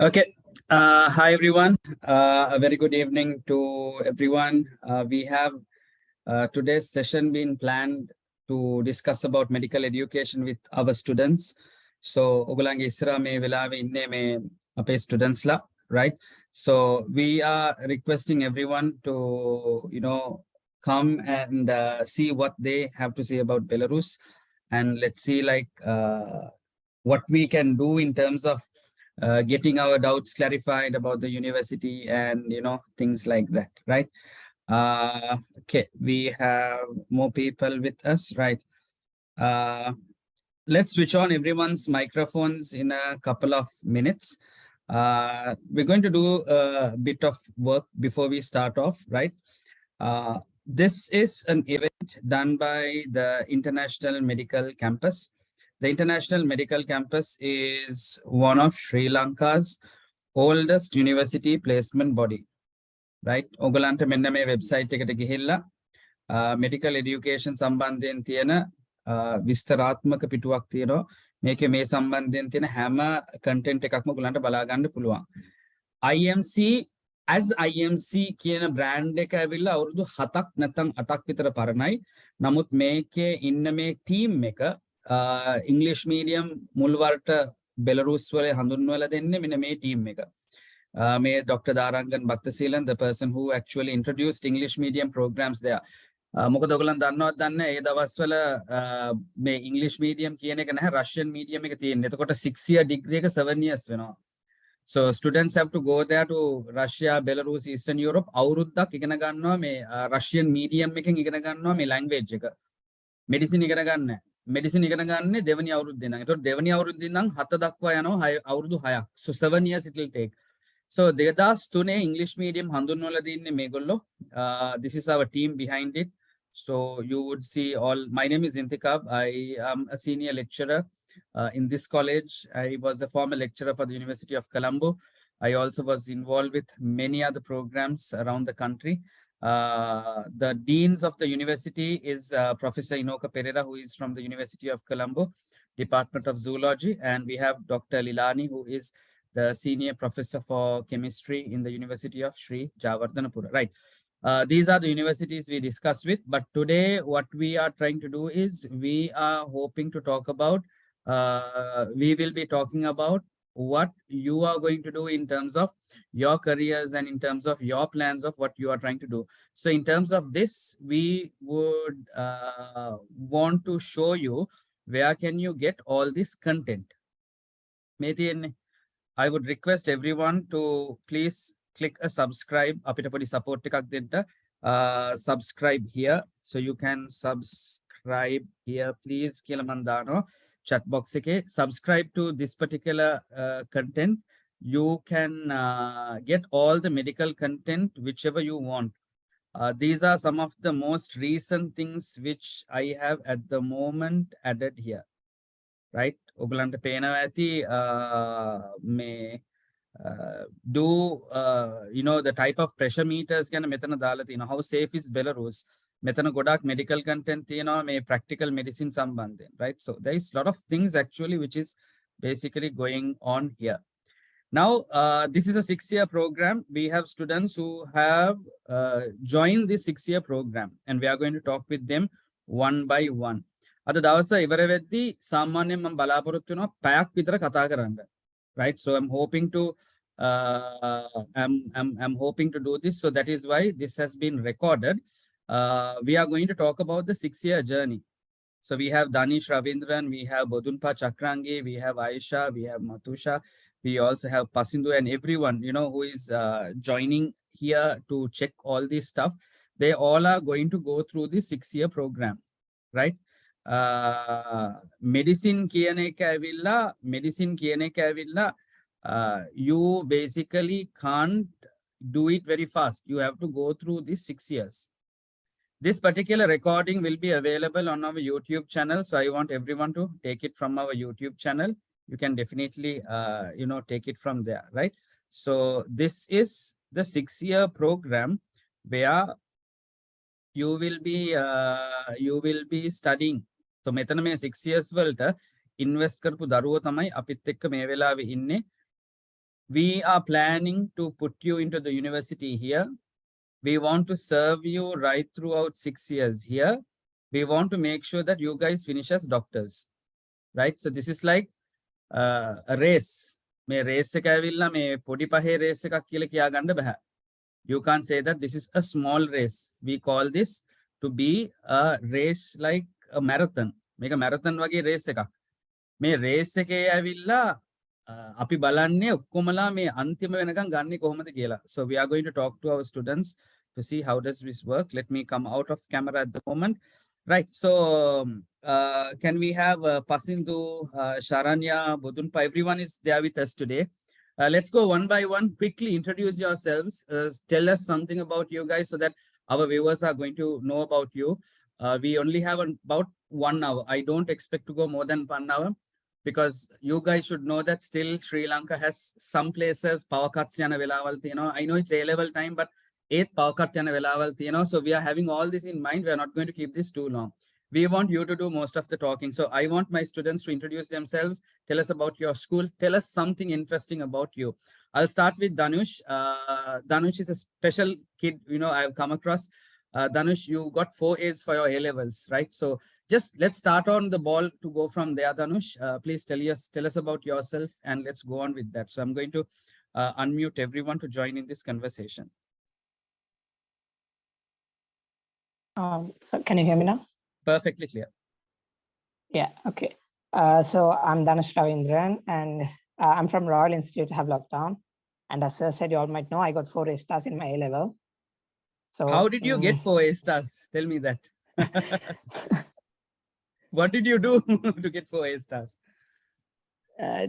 Okay. Hi, everyone. A very good evening to everyone. We have today's session been planned to discuss about medical education with our students. So, Ogulangi Isra me velave inne me ape students la, right? So, we are requesting everyone to, come and see what they have to say about Belarus. And let's see what we can do in terms of getting our doubts clarified about the university and things like that, right? Okay, we have more people with us, right? Let's switch on everyone's microphones in a couple of minutes. We're going to do a bit of work before we start off, right? This is an event done by the International Medical Campus. The International Medical Campus is one of Sri Lanka's oldest university placement body, right? Ogolanta menna me website ekata gihilla medical education සම්බන්ධයෙන් තියෙන විස්තරාත්මක පිටුවක් තියෙනවා. මේකේ මේ සම්බන්ධයෙන් තියෙන හැම content එකක්ම ඔයගලන්ට බලා ගන්න පුළුවන්. IMC as IMC කියන බ්‍රෑන්ඩ් එක ඇවිල්ලා අවුරුදු 7ක් නැත්නම් 8ක් විතර පරණයි. නමුත් මේකේ ඉන්න මේ ටීම් එක ඉංග්‍රීසි මීඩියම් මුල්වරට බෙලරුස් වල හඳුන්වලා දෙන්නේ මෙන්න මේ ටීම් එක. මේ Dr. Darangan Bhaktasilan, the person who actually introduced English medium programs there. මොකද ඔයගොල්ලන් දන්නවද දන්නේ ඒ දවස්වල මේ ඉංග්‍රීසි මීඩියම් කියන එක නැහැ රෂියන් මීඩියම් එක තියෙන්නේ. එතකොට 6 year degree එක 7 years වෙනවා. So students have to go there to Russia, Belarus, Eastern Europe. අවුරුද්දක් ඉගෙන ගන්නවා මේ Russian medium එකෙන් ඉගෙන ගන්නවා මේ language එක. medicine ඉගෙන ගන්න නැහැ. medicine ඉගෙන ගන්නේ දෙවෙනි අවුරුද්දේ ඉඳන්. ඒතකොට දෙවෙනි අවුරුද්දේ ඉඳන් 7 දක්වා යනවා අවුරුදු 6ක්. So 7 years it will take. So 2003 English medium හඳුන්වලා දින්නේ මේගොල්ලෝ. This is our team behind it. So you would see all. My name is Intikab. I am a senior lecturer in this college. I was a former lecturer for the University of Colombo. I also was involved with many other programs around the country. The deans of the university is Professor Inoka Pereira, who is from the University of Colombo, Department of Zoology, and we have Dr. Lilani, who is the senior professor for chemistry in the University of Sri Javardhanapura. Right. These are the universities we discuss with, but today what we are trying to do is we are hoping to talk about, we will be talking about what you are going to do in terms of your careers and in terms of your plans of what you are trying to do. So in terms of this, we would want to show you where can you get all this content. I would request everyone to please click a subscribe. අපිට පොඩි support එකක් දෙන්න. Subscribe here. So you can subscribe here, please. කියලා මම දානවා chat box එකේ. Subscribe to this particular content. You can get all the medical content whichever you want. These are some of the most recent things which I have at the moment added here. Right? ඔයගලන්ට පේනවා ඇති මේ do you know the type of pressure meters ගැන මෙතන දාලා තියෙනවා. How safe is Belarus? මෙතන ගොඩාක් medical content තියෙනවා මේ practical medicine සම්බන්ධයෙන්. Right? So there is a lot of things actually which is basically going on here. Now this is a 6-year program. We have students who have joined this 6-year program and we are going to talk with them one by one. අද දවස ඉවර වෙද්දී සාමාන්‍යයෙන් මම බලාපොරොත්තු වෙනවා පැයක් විතර කතා කරන්න. Right? So I'm hoping to I'm hoping to do this. So that is why this has been recorded. We are going to talk about the 6-year journey. So we have Danish Ravindran, we have Bodunpa Chakrangi, we have Aisha, we have Matusha, we also have Pasindu and everyone, you know, who is joining here to check all this stuff. They all are going to go through the 6-year program, right? Medicine කියන එක ඇවිල්ලා you basically can't do it very fast. You have to go through these 6 years. This particular recording will be available on our YouTube channel. So I want everyone to take it from our YouTube channel. You can definitely, you know, take it from there, right? So this is the 6-year program where you will be studying. So මෙතන මේ 6 years වලට invest කරපු දරුවෝ තමයි අපිත් එක්ක මේ වෙලාවේ ඉන්නේ. We are planning to put you into the university here. We want to serve you right throughout 6 years here. We want to make sure that you guys finish as doctors, right? So this is like a race. මේ race එක ඇවිල්ලා මේ පොඩි පහේ race එකක් කියලා කියා ගන්න බෑ. You can't say that this is a small race. We call this to be a race like a marathon. මේක marathon වගේ race එකක්. මේ race එකේ ඇවිල්ලා අපි බලන්නේ ඔක්කොමලා මේ අන්තිම වෙනකන් ගන්නේ කොහොමද කියලා. So we are going to talk to our students to see how does this work. Let me come out of camera at the moment. Right. So can we have Pasindu, Sharanya, Bodunpa, everyone is there with us today. Let's go one by one. Quickly introduce yourselves. Tell us something about you guys so that our viewers are going to know about you. We only have about 1 hour. I don't expect to go more than 1 hour because you guys should know that still Sri Lanka has some places power cuts yana velawal thiyena. I know it's A-level time, but 8 power cut yana velawal thiyena. So we are having all this in mind. We are not going to keep this too long. we want you to do most of the talking. So I want my students to introduce themselves, tell us about your school, tell us something interesting about you. I'll start with Danush. Danush is a special kid, I've come across. Danush, you got 4 A's for your A levels, right? So just let's start on the ball to go from there, Danush. Please tell us about yourself, and let's go on with that. So I'm going to unmute everyone to join in this conversation. So can you hear me now? Perfectly clear. Yeah, okay. So I'm Dhanush Ravindran, and I'm from Royal Institute of Lockdown. And as I said, you all might know, I got 4 A stars in my A level. So how did you get 4 A stars? Tell me that. What did you do to get 4 A stars?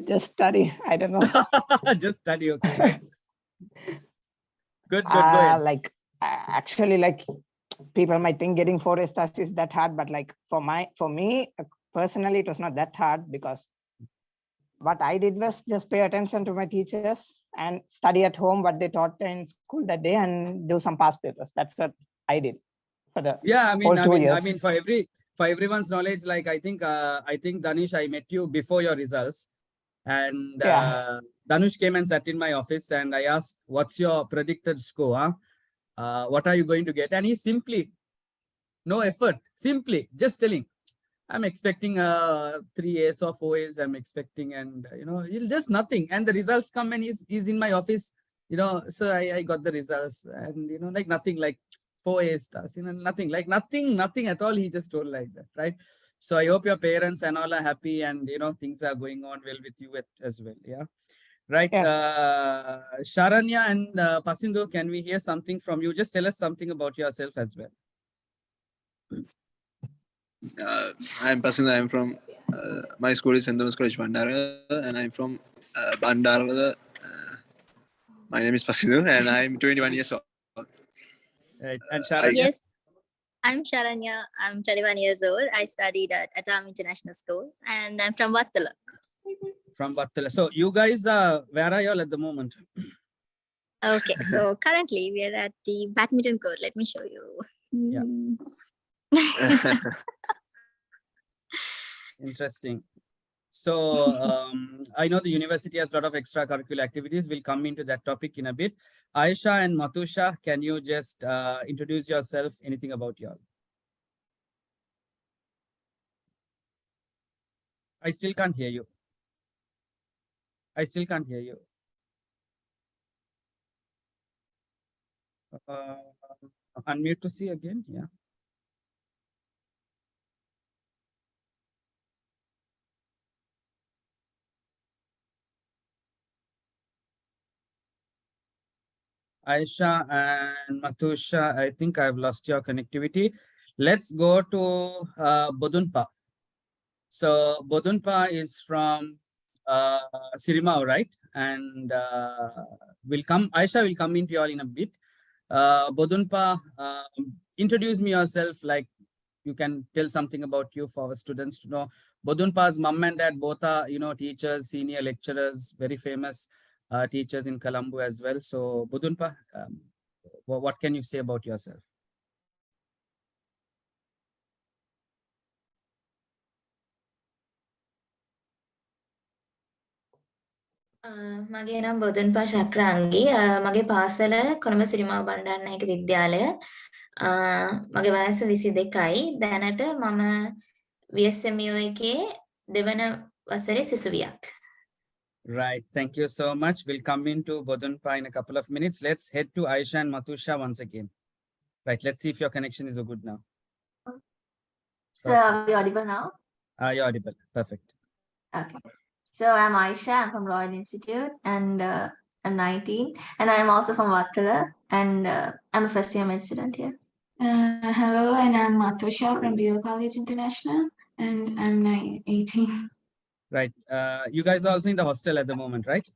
Just study. I don't know. Just study, okay, right? Good, go ahead. Actually, people might think getting 4 A stars is that hard, but for me personally, it was not that hard, because what I did was just pay attention to my teachers and study at home what they taught in school that day and do some past papers. That's what I did for the whole 2 years. I mean, for everyone's knowledge, I think Danish, I met you before your results, and Danush came and sat in my office, and I asked, "What's your predicted score? What are you going to get?" And he simply, no effort, simply just telling, I'm expecting 3 A's or 4 A's. I'm expecting, and just nothing. And the results come, and he's in my office. So I got the results, and nothing, like 4 A stars. Nothing, nothing at all. He just told like that, right? So I hope your parents and all are happy, and things are going on well with you as well. Yeah, right. Yes. Sharanya and Pasindu, can we hear something from you? Just tell us something about yourself as well. I'm Pasindu. I'm from my school is St. Thomas College, Bandara, and I'm from Bandara. My name is Pasindu, and I'm 21 years old. Right. And Sharanya? Yes, I'm Sharanya. I'm 21 years old. I studied at Atam International School, and I'm from Vattala. From Vattala. So you guys, where are you all at the moment? Okay, so currently we are at the badminton court. Let me show you. Yeah. Interesting. So I know the university has a lot of extracurricular activities. We'll come into that topic in a bit. Aisha and Matusha, can you just introduce yourself? Anything about you all? I still can't hear you. I still can't hear you. Unmute to see again. Yeah. Aisha and Matusha, I think I've lost your connectivity. Let's go to Bodunpa. So Bodunpa is from Sirimao, right? And Aisha will come into you all in a bit. Bodunpa, introduce me yourself, like you can tell something about you for our students to know. Bodunpa's mom and dad both are, teachers, senior lecturers, very famous teachers in Colombo as well. So Bodunpa, what can you say about yourself? මගේ නම් බොදුන්පා ශක්‍රාංගී මගේ පාසල කොළඹ සිරිමාව බණ්ඩාරනායක විද්‍යාලය මගේ වයස 22යි දැනට මම VSMU එකේ දෙවන වසරේ සිසුවියක්. Right, thank you so much. We'll come into Bodunpa in a couple of minutes. Let's head to Aisha and Matusha once again. Right, let's see if your connection is good now. So are we audible now? You're audible, perfect. Okay. So I'm Aisha, I'm from Royal Institute, and I'm 19, and I'm also from Vattala, and I'm a first year med student here. Hello, and I'm Matusha from BO College International, and I'm 18. Right, you guys are also in the hostel at the moment, right?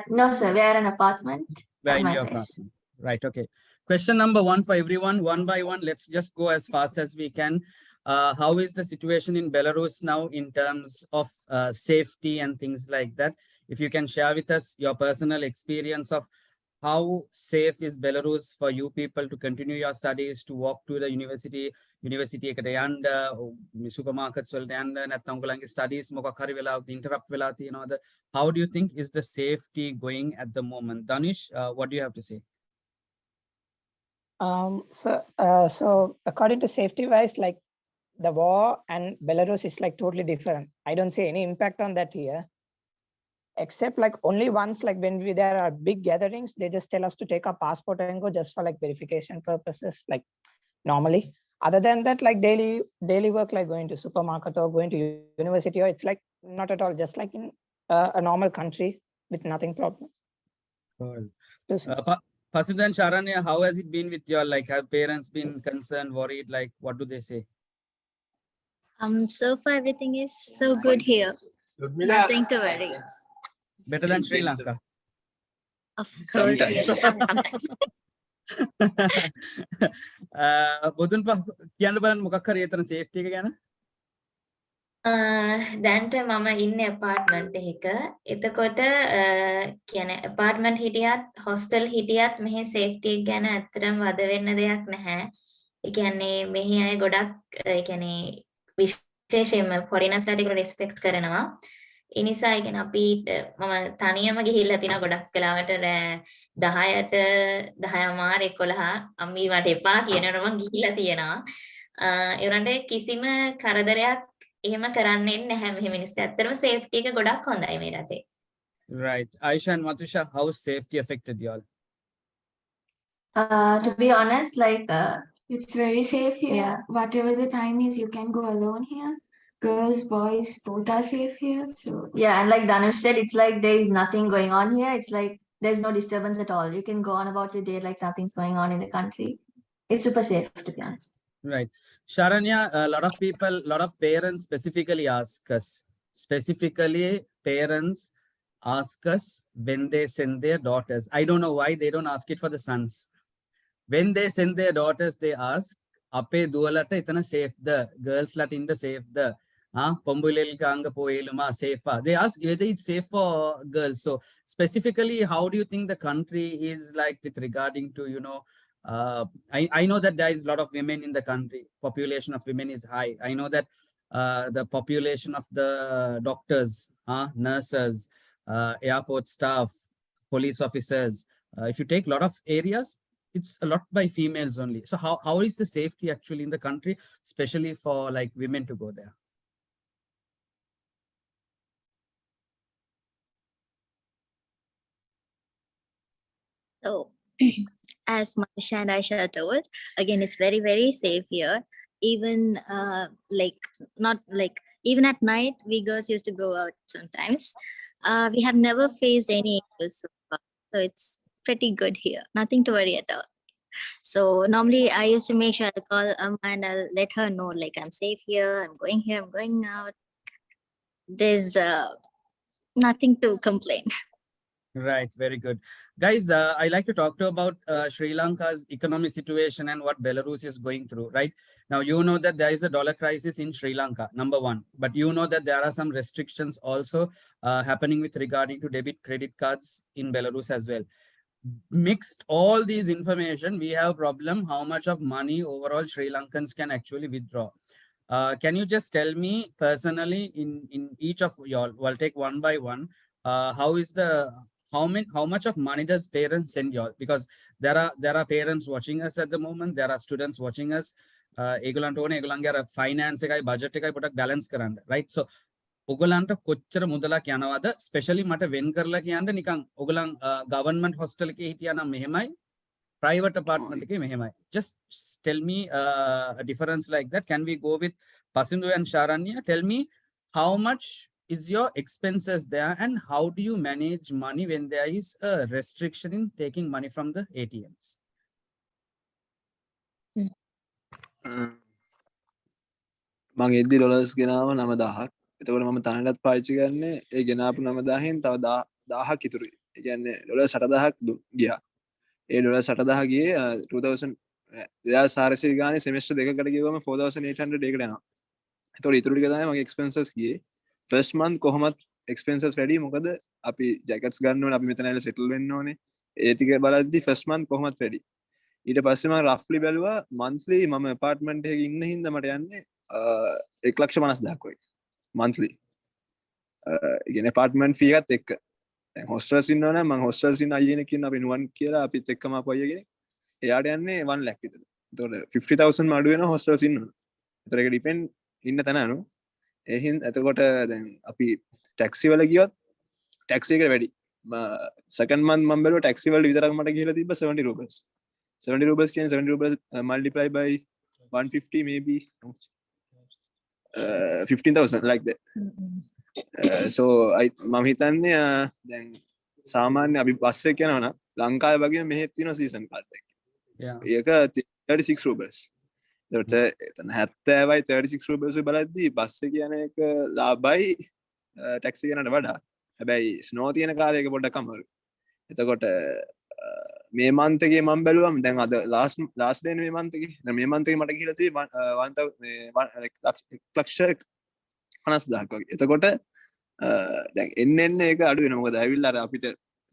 No, sir, we are in an apartment. We're in your apartment. Right, okay. Question number 1 for everyone, one by one. Let's just go as fast as we can. How is the situation in Belarus now in terms of safety and things like that? If you can share with us your personal experience of how safe is Belarus for you people to continue your studies, to walk to the university එකට යන්න, supermarkets වලට යන්න, නැත්නම් ඔයගොල්ලන්ගේ studies මොකක් හරි වෙලාවක interrupt වෙලා තියෙනවද? How do you think is the safety going at the moment? Danish, what do you have to say? So according to safety wise, like the war and Belarus is like totally different. I don't see any impact on that here. Except like only once, like when there are big gatherings, they just tell us to take our passport and go just for like verification purposes, like normally. Other than that, like daily work, like going to supermarket or going to university, or it's like not at all, just like in a normal country with nothing problem. Cool. So, Pasindra and Sharanya, how has it been with your, like, have parents been concerned, worried? Like, what do they say? So far everything is so good here. Nothing to worry. Better than Sri Lanka? Of course, Sometimes. yes, sometimes. බොදුන් කියන්න බලන්න මොකක් හරි ඒතන safety එක ගැන? දැන්ට මම ඉන්නේ ඇපාර්ට්මන්ට් එකක. එතකොට කියන්නේ ඇපාර්ට්මන්ට් හිටියත් හොස්ටල් හිටියත් මෙහි සේෆ්ටි එක ගැන ඇත්තටම වද වෙන්න දෙයක් නැහැ. ඒ කියන්නේ මෙහි අය ගොඩක් ඒ කියන්නේ විශේෂයෙන්ම ෆොරිනර්ස්ලාට ඒක රෙස්පෙක්ට් කරනවා. ඒ නිසා ඒ කියන්නේ අපි මම තනියම ගිහිල්ලා තිනා ගොඩක් වෙලාවට 10ට 10:00 11 අම්මී මට එපා කියනකොට මම ගිහිල්ලා තියෙනවා. ඒ වුණාට කිසිම කරදරයක් එහෙම කරන්නේ නැහැ මෙහි මිනිස්සු. ඇත්තටම සේෆ්ටි එක ගොඩක් හොඳයි මේ රටේ. Right. Aisha and Matusha, how safety affected y'all? To be honest, like It's very safe here. Yeah. Whatever the time is, you can go alone here. Girls, boys, both are safe here. So yeah, and like Dhanush said, it's like there is nothing going on here. It's like there's no disturbance at all. You can go on about your day like nothing's going on in the country. It's super safe, to be honest. Right. Sharanya, a lot of people, a lot of parents specifically ask us, when they send their daughters. I don't know why they don't ask it for the sons. When they send their daughters, they ask, "Ape dualata itana safe the girls lat in the safe the pombulel kanga poeluma safe." They ask whether it's safe for girls. So specifically, how do you think the country is like with regarding to, you know, I know that there is a lot of women in the country. Population of women is high. I know that the population of the doctors, nurses, airport staff, police officers, if you take a lot of areas, it's a lot by females only. So how is the safety actually in the country, especially for like women to go there? So, as Manisha and Aisha told, again, it's very, very safe here. Even like not like even at night, we girls used to go out sometimes. We have never faced any issues so far, so it's pretty good here. Nothing to worry at all. So normally I used to make sure I call and I'll let her know like I'm safe here, I'm going out. There's nothing to complain. Right, very good. Guys, I like to talk to about Sri Lanka's economic situation and what Belarus is going through, right? Now, you know that there is a dollar crisis in Sri Lanka, number one, but you know that there are some restrictions also happening with regarding to debit credit cards in Belarus as well. Mixed all these information, we have a problem how much of money overall Sri Lankans can actually withdraw. Can you just tell me personally in each of y'all, we'll take one by one, how much of money does parents send y'all? Because there are parents watching us at the moment, there are students watching us. ඒගොල්ලන්ට ඕනේ ඒගොල්ලන්ගේ අර finance එකයි budget එකයි පොඩක් balance කරන්න, right? So ඔගොල්ලන්ට කොච්චර මුදලක් යනවද? ස්පෙෂලි මට වෙන් කරලා කියන්න නිකන් ඔගොල්ලන් ගවර්න්මන්ට් හොස්ටල් එකේ හිටියා නම් මෙහෙමයි, private apartment එකේ මෙහෙමයි. Just tell me a difference like that. Can we go with Pasindu and Sharanya? Tell me how much is your expenses there and how do you manage money when there is a restriction in taking money from the ATMs? මං එද්දි dollars ගෙනාව 9000ක්. එතකොට මම තනටත් පාවිච්චි කරන්නේ ඒ ගෙනාපු 9000න් තව 1000ක් ඉතුරුයි. ඒ කියන්නේ ඩොලර් 60000ක් ගියා. ඒ ඩොලර් 60000 ගියේ 2400 ගානේ සෙමෙස්ටර් දෙකකට ගියවම 4800 ඒකට යනවා. එතකොට ඉතුරු ටික තමයි මගේ එක්ස්පෙන්සස් ගියේ. ෆස්ට් මන්ත් කොහොමත් එක්ස්පෙන්සස් වැඩි මොකද අපි ජැකට්ස් ගන්න ඕනේ, අපි මෙතන ඇවිල්ලා සෙටල් වෙන්න ඕනේ. ඒ ටික බලද්දි first month කොහොමත් වැඩි. ඊට පස්සේ මම roughly බැලුවා monthly මම apartment එකක ඉන්න හින්දා මට යන්නේ 1,50,000ක් වගේ monthly. ඒ කියන්නේ apartment fee එකත් එක්ක. දැන් hostels ඉන්නවනම් මම hostels ඉන්න අයියෙක් ඉන්න අපි නුවන් කියලා අපිත් එක්කම ආපු අයියා කෙනෙක්. එයාට යන්නේ 1 lakh විතර. එතකොට 50,000 අඩු වෙනවා hostels ඉන්නවනම්. ඒතර ඒක depend ඉන්න තැන අනුව. ඒ හින්දා එතකොට දැන් අපි taxi වල ගියොත් taxi එක වැඩි. second month මම බැලුවා taxi වල විතරක් මට ගිහලා තිබ්බ 70 rupees. 70 rupees කියන්නේ 70 rupees multiply by 150 maybe 15,000 like that. So මම හිතන්නේ දැන් සාමාන්‍ය අපි බස් එක යනවා නම් ලංකාවේ වගේ මෙහෙත් තියෙන සීසන් කාඩ් එක. ඒක 36 rupees. ඒකට එතන 70යි 36 rupees බලද්දී බස් එක යන එක ලාභයි ටැක්සි යනට වඩා. හැබැයි ස්නෝ තියෙන කාලේ ඒක පොඩ්ඩක් අමාරුයි. එතකොට මේ month එකේ මම බැලුවම දැන් අද last day මේ month එකේ. දැන් මේ month එකේ මට ගිහලා තියෙන්නේ 1,50,000ක් වගේ. එතකොට දැන් එන්න ඒක අඩු වෙනවා. මොකද ඇවිල්ලා අර අපිට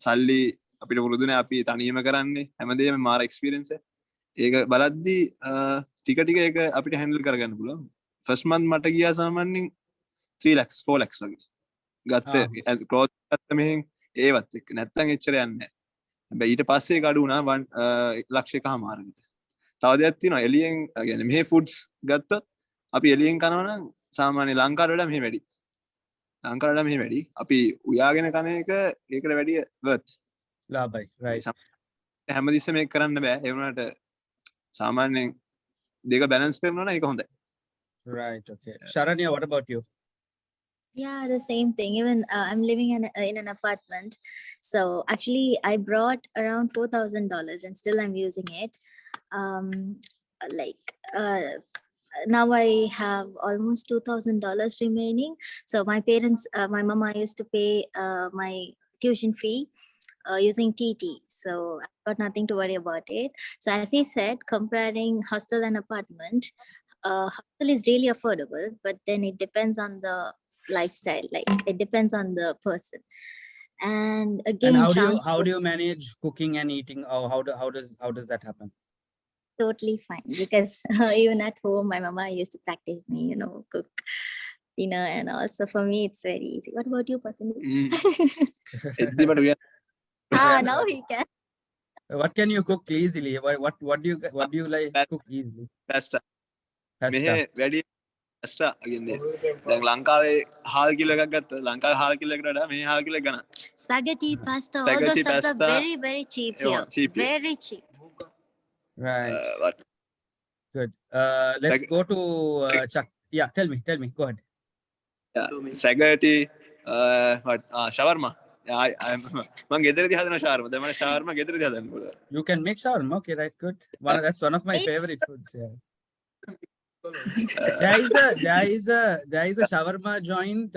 සල්ලි අපිට පුරුදුනේ අපි තනියම කරන්නේ හැමදේම මාර එක්ස්පීරියන්ස් එක. ඒක බලද්දී ටික ටික ඒක අපිට හැන්ඩල් කරගන්න පුළුවන්. ෆස්ට් මන්ත් මට ගියා සාමාන්‍යයෙන් 3 lakhs 4 lakhs වගේ. ගත්ත ක්ලෝත් ගත්ත මෙහෙන් ඒවත් එක්ක නැත්තම් එච්චර යන්නේ නැහැ. හැබැයි ඊට පස්සේ ඒක අඩු වුණා 1,00,000කට. තව දෙයක් තියෙනවා එළියෙන් يعني මෙහි ෆුඩ්ස් ගත්තොත් අපි එළියෙන් කනවා නම් සාමාන්‍ය ලංකාවට වඩා මෙහි වැඩි. ලංකාවට වඩා මෙහි වැඩි. අපි උයාගෙන කන එක ඒකට වැඩිය worth. ලාභයි. right. හැමතිස්සෙම මේක කරන්න බෑ. ඒ වුණාට සාමාන්‍යයෙන් දෙක balance කරනවා නම් ඒක හොඳයි. Right. Okay. Sharanya, what about you? Yeah, the same thing. Even I'm living in an apartment. So actually, I brought around $4,000 and still I'm using it. Like now I have almost $2,000 remaining. So my parents, my mama used to pay my tuition fee using TT. So I've got nothing to worry about it. So as he said, comparing hostel and apartment, hostel is really affordable, but then it depends on the lifestyle. Like it depends on the person. And again, And how do you manage cooking and eating? Or how does that happen? Totally fine, because even at home, my mama used to practice me, cook dinner and all. So for me, it's very easy. What about you personally? Now he can. What can you cook easily? What do you like cook easily? Pasta. මෙහෙ වැඩි pasta කියන්නේ දැන් ලංකාවේ හාල් kilo එකක් ගත්තා ලංකාවේ හාල් කිලෝ එකකට වඩා මේ හාල් කිලෝ ගන්න. Spaghetti, pasta, all those stuffs are very, very cheap here. Very cheap. Right. Good. Let's go to Chuck. Yeah, tell me. Go ahead. Yeah, spaghetti, shawarma. මම ගෙදරදී හදන shawarma. දැන් මම shawarma ගෙදරදී හදන්න පුළුවන්. You can make shawarma. Okay, right, good. That's one of my favorite foods. Yeah. There is a shawarma joint,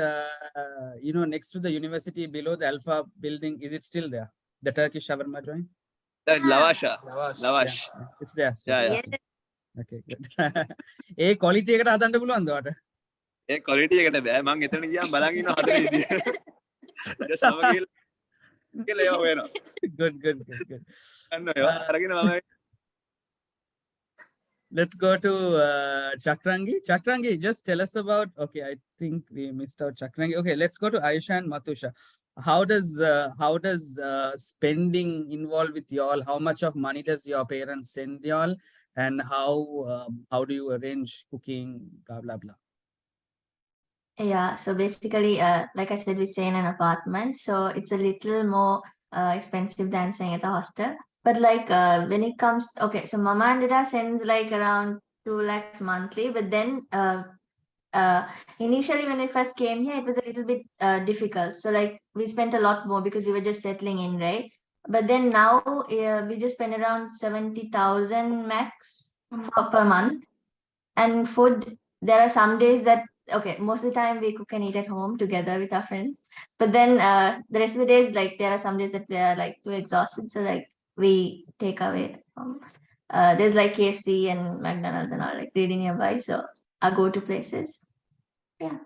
next to the university below the Alpha building. Is it still there? The Turkish shawarma joint? Lavash. Yeah, it's there. Yeah. Okay, good. A quality එකට හදන්න පුළුවන්ද ඔයාට? ඒ quality එකට බෑ. මම එතන ගියාම බලන් ඉන්න හදන විදිය. just සමගිල් කියලා ඒව වෙනවා. Good. අන්න ඒවා අරගෙන මම Let's go to Chakrangi. Chakrangi, just tell us about. Okay, I think we missed out Chakrangi. Okay, let's go to Aisha and Matusha. How does spending involve with y'all? How much of money does your parents send y'all? And how do you arrange cooking? Blah blah blah. Yeah, so basically, like I said, we stay in an apartment, so it's a little more expensive than staying at a hostel. But like when it comes, okay, so Mama and Dada sends like around 2 lakhs monthly, but then initially when we first came here, it was a little bit difficult. So like we spent a lot more because we were just settling in, right? But then now we just spend around 70,000 max per month. And food, there are some days that, okay, most of the time we cook and eat at home together with our friends. But then the rest of the days, like there are some days that we are like too exhausted. So like we take away. There's like KFC and McDonald's and all like really nearby. So I go to places. Yeah.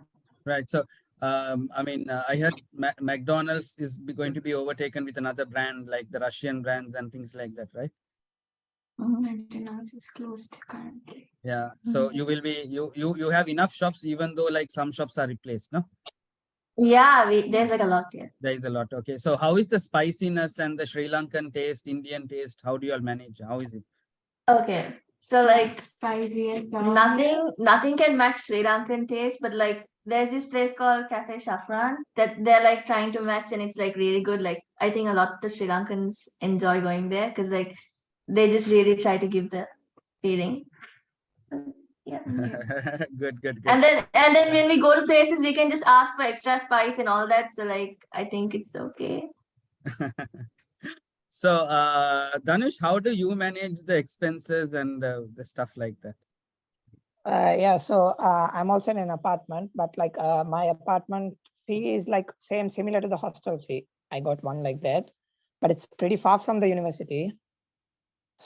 Right. So I mean, I heard McDonald's is going to be overtaken with another brand, like the Russian brands and things like that, right? McDonald's is closed currently. Yeah. So you will be you have enough shops, even though like some shops are replaced, no? Yeah, there's like a lot here. There is a lot. Okay. So how is the spiciness and the Sri Lankan taste, Indian taste? How do you all manage? How is it? Okay, so like Spicy at all. nothing can match Sri Lankan taste, but like there's this place called Cafe Shafran that they're like trying to match, and it's like really good. Like I think a lot of Sri Lankans enjoy going there because like they just really try to give the feeling. Yeah. Good, good, good. And then when we go to places, we can just ask for extra spice and all that. So like I think it's okay. So, Dhanush, how do you manage the expenses and the stuff like that? Yeah, so I'm also in an apartment, but like my apartment fee is like similar to the hostel fee. I got one like that, but it's pretty far from the university.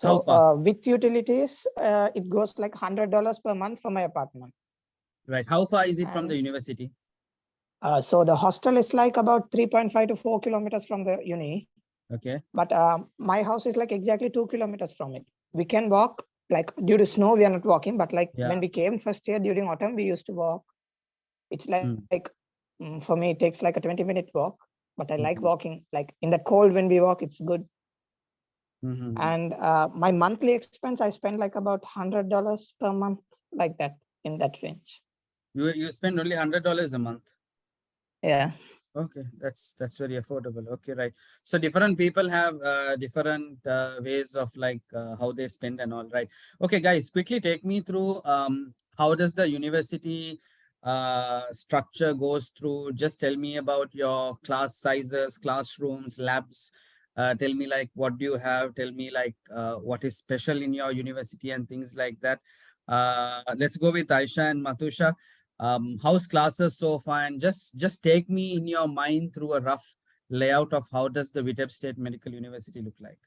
How So far? with utilities, it goes like $100 per month for my apartment. Right. How far is it from And the university? so the hostel is like about 3.5 to 4 kilometers from the uni. Okay. But my house is like exactly 2 kilometers from it. We can walk, like due to snow, we are not walking, but like Yeah. when we came first year during autumn, we used to walk. It's like for me, it takes like a 20-minute walk, but I like walking. Like in the cold, when we walk, it's good. And my monthly expense, I spend like about $100 per month, like that, in that range. You spend only $100 a month. Yeah. Okay, that's very affordable. Okay, right. So different people have different ways of like how they spend and all, right? Okay, guys, quickly take me through how does the university structure goes through. Just tell me about your class sizes, classrooms, labs. Tell me like what do you have? Tell me like what is special in your university and things like that. Let's go with Aisha and Matusha. How's classes so far, and just take me in your mind through a rough layout of how does the Viteb State Medical University look like.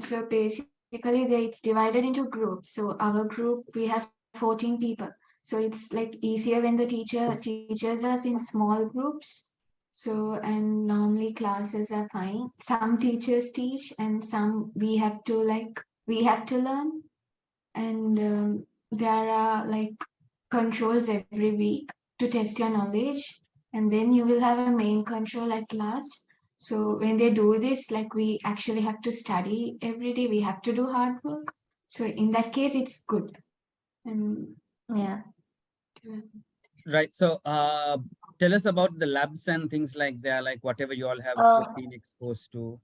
So basically, it's divided into groups. So our group, we have 14 people. So it's like easier when the teacher teaches us in small groups. So, and normally classes are fine. Some teachers teach and some we have to learn. And there are like controls every week to test your knowledge. And then you will have a main control at last. So when they do this, like we actually have to study every day, we have to do hard work. So in that case, it's good. And Yeah. Right. So tell us about the labs and things like that, like whatever you all have been exposed to.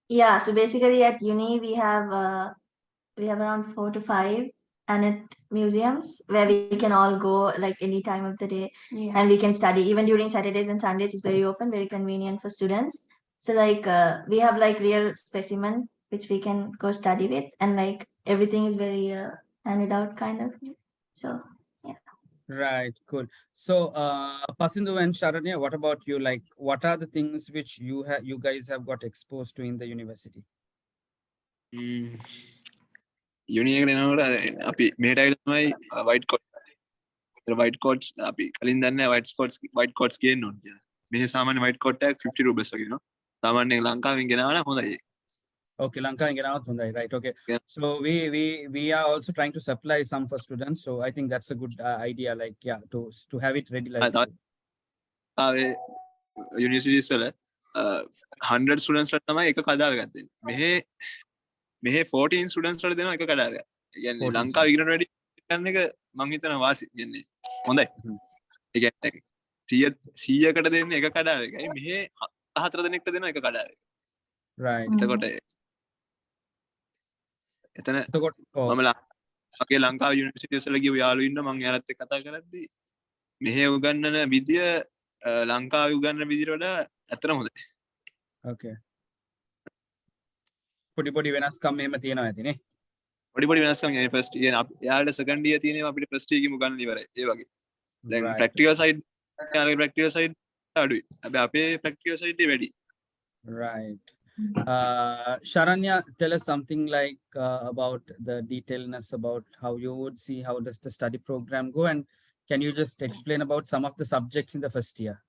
Yeah, so basically at uni we have around 4 to 5 Annette museums where we can all go like any time of the day, and we can study even during Saturdays and Sundays. It's very open, very convenient for students. So like we have like real specimen which we can go study with, and like everything is very handed out kind of. So yeah. Right, cool. So Pasindu and Sharanya, what about you? Like what are the things which you guys have got exposed to in the university? යුනියකට එනකොට අපි මේටයි තමයි white කොට් white කොට්ස් අපි කලින් දන්නේ white කොට්ස් කියන්න ඕනේ කියලා. මෙහි සාමාන්‍ය වයිට් කොට් එකක් 50 rupees වගේ නවා. සාමාන්‍යයෙන් ලංකාවෙන් ගෙනාවා නම් හොඳයි. Okay, Lanka and Ganao Thundai, right? Okay. Yeah. So we are also trying to supply some for students. So I think that's a good idea. Like yeah, to have it ready. Like universities වල 100 students ලා තමයි එක කඩාව ගත්තේ. මෙහෙ 14 students වල දෙනවා එක කඩාවයක්. ඒ කියන්නේ ලංකාව ඉගෙනට වැඩි ගන්න එක මම හිතනවා වාසි කියන්නේ හොඳයි. ඒ කියන්නේ 100කට දෙන්නේ එක කඩාවකයි. මෙහෙ 4 දෙනෙක්ට දෙනවා එක කඩාවක. Right. එතකොට එතන මම මගේ ලංකාව යුනිවර්සිටිස් වල ගිය යාළුවෝ ඉන්න මම එයාලත් එක්ක කතා කරද්දි මෙහෙ උගන්වන විදිය ලංකාවේ උගන්වන විදියට වඩා ඇත්තටම හොඳයි. Okay. පොඩි වෙනස්කම් එහෙම තියෙනවා ඇතිනේ. පොඩි වෙනස්කම් කියන්නේ ෆස්ට් ඉයර් යාළුවට සෙකන්ඩ් ඉයර් තියෙනවා අපිට ෆස්ට් ඉයර් එකේම උගන්වන්න ඉවරයි. ඒ වගේ. දැන් ප්‍රැක්ටිකල් සයිඩ් යාළුවේ ප්‍රැක්ටිකල් සයිඩ් අඩුයි. හැබැයි අපේ ප්‍රැක්ටිකල් සයිඩ් එක වැඩි. Right. Sharanya, tell us something like about the detailedness about how you would see how does the study program go, and Can you just explain about some of the subjects in the first year?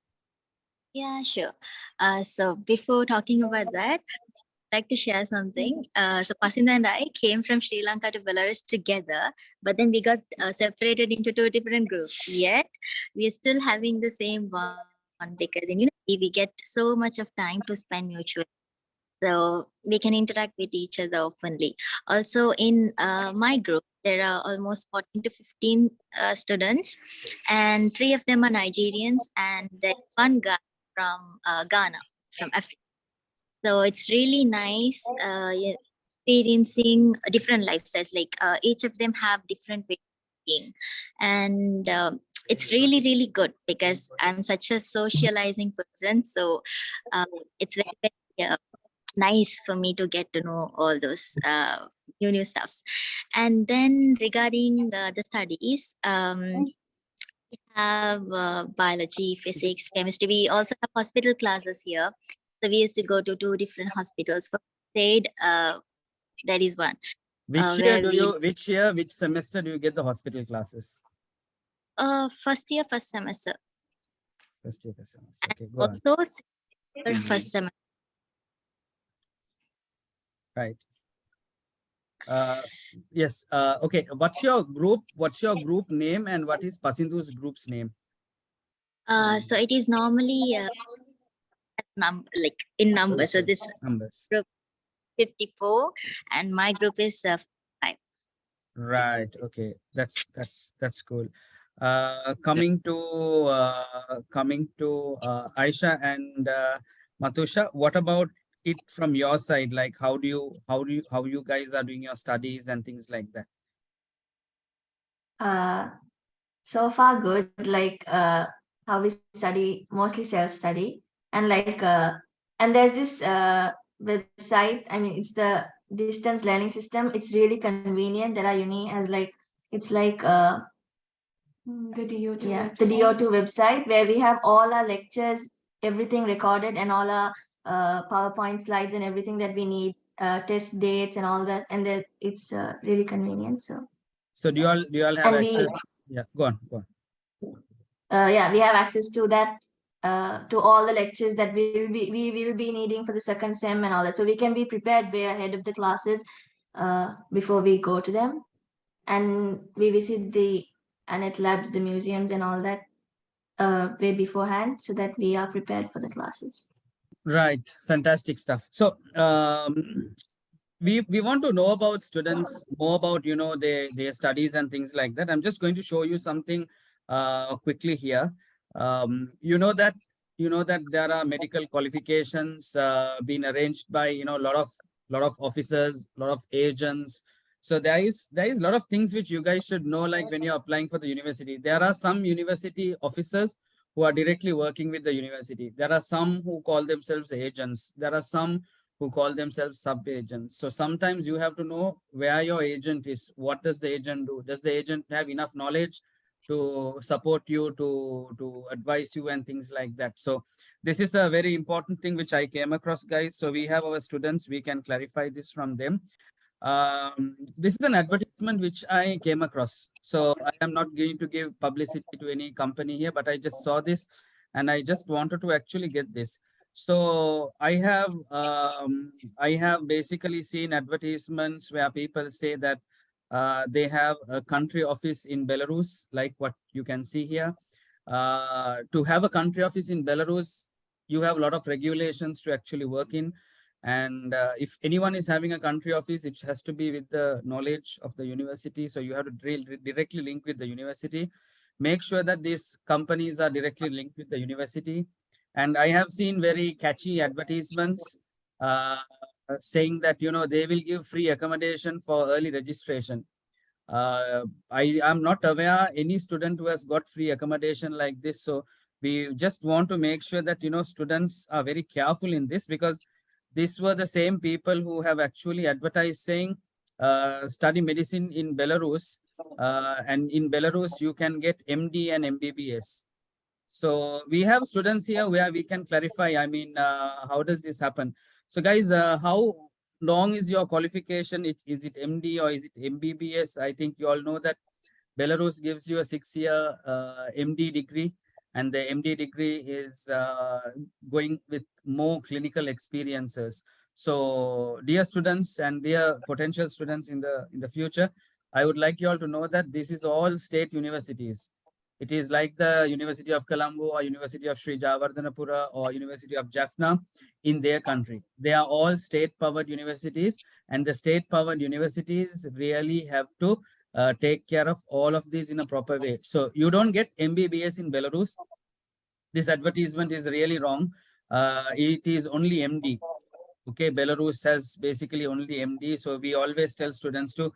Yeah, sure. So before talking about that, I'd like to share something. So Pasinda and I came from Sri Lanka to Belarus together, but then we got separated into two different groups. Yet we are still having the same bond because in university we get so much of time to spend mutually. So we can interact with each other openly. Also, in my group, there are almost 14 to 15 students, and 3 of them are Nigerians, and there's one guy from Ghana, from Africa. So it's really nice experiencing different lifestyles. Like each of them have different ways of being, and it's really really good because I'm such a socializing person. So it's very nice for me to get to know all those new stuffs. And then regarding the studies, we have biology, physics, chemistry. We also have hospital classes here. So we used to go to 2 different hospitals. For aid, that is one. Which semester do you get the hospital classes? First year, first semester. First year, first semester. Okay, go on. Also, first semester. Right. Yes. Okay. What's your group? What's your group name, and what is Pasindu's group's name? So it is normally like in numbers. So this numbers. Group 54, and my group is 5. Right. Okay. That's cool. Coming to Aisha and Matusha, what about it from your side? Like, how you guys are doing your studies and things like that? So far good. Like how we study, mostly self-study, and like and there's this website. I mean, it's the distance learning system. It's really convenient that our uni has like it's like The DO2 yeah, website. the DO2 website where we have all our lectures, everything recorded, and all our PowerPoint slides and everything that we need, test dates and all that, and that it's really convenient. So do you all have access? Yeah, go on. Yeah, we have access to that, to all the lectures that we will be needing for the second sem and all that. So we can be prepared way ahead of the classes before we go to them, and we visit the Anet labs, the museums, and all that way beforehand, so that we are prepared for the classes. Right. Fantastic stuff. So we want to know about students, more about their studies and things like that. I'm just going to show you something quickly here. You know that there are medical qualifications being arranged by a lot of officers, lot of agents. So there is a lot of things which you guys should know, like when you're applying for the university. There are some university officers who are directly working with the university. There are some who call themselves agents. There are some who call themselves sub-agents. So sometimes you have to know where your agent is. What does the agent do? Does the agent have enough knowledge to support you, to advise you and things like that? So this is a very important thing which I came across, guys. So we have our students, we can clarify this from them. This is an advertisement which I came across. So I am not going to give publicity to any company here, but I just saw this and I just wanted to actually get this. So I have basically seen advertisements where people say that they have a country office in Belarus, like what you can see here. To have a country office in Belarus, you have a lot of regulations to actually work in. And if anyone is having a country office, it has to be with the knowledge of the university. So you have to directly link with the university. Make sure that these companies are directly linked with the university. And I have seen very catchy advertisements saying that, they will give free accommodation for early registration. I am not aware any student who has got free accommodation like this. So we just want to make sure that, students are very careful in this, because these were the same people who have actually advertised saying, study medicine in Belarus. And in Belarus, you can get MD and MBBS. So we have students here where we can clarify, I mean, how does this happen? So guys, how long is your qualification? Is it MD or is it MBBS? I think you all know that Belarus gives you a 6-year MD degree, and the MD degree is going with more clinical experiences. So, dear students and dear potential students in the future, I would like you all to know that this is all state universities. It is like the University of Colombo or University of Sri Javardhanapura or University of Jaffna in their country. They are all state-powered universities, and the state-powered universities really have to take care of all of these in a proper way. So you don't get MBBS in Belarus. This advertisement is really wrong. It is only MD. Okay, Belarus has basically only MD. So we always tell students to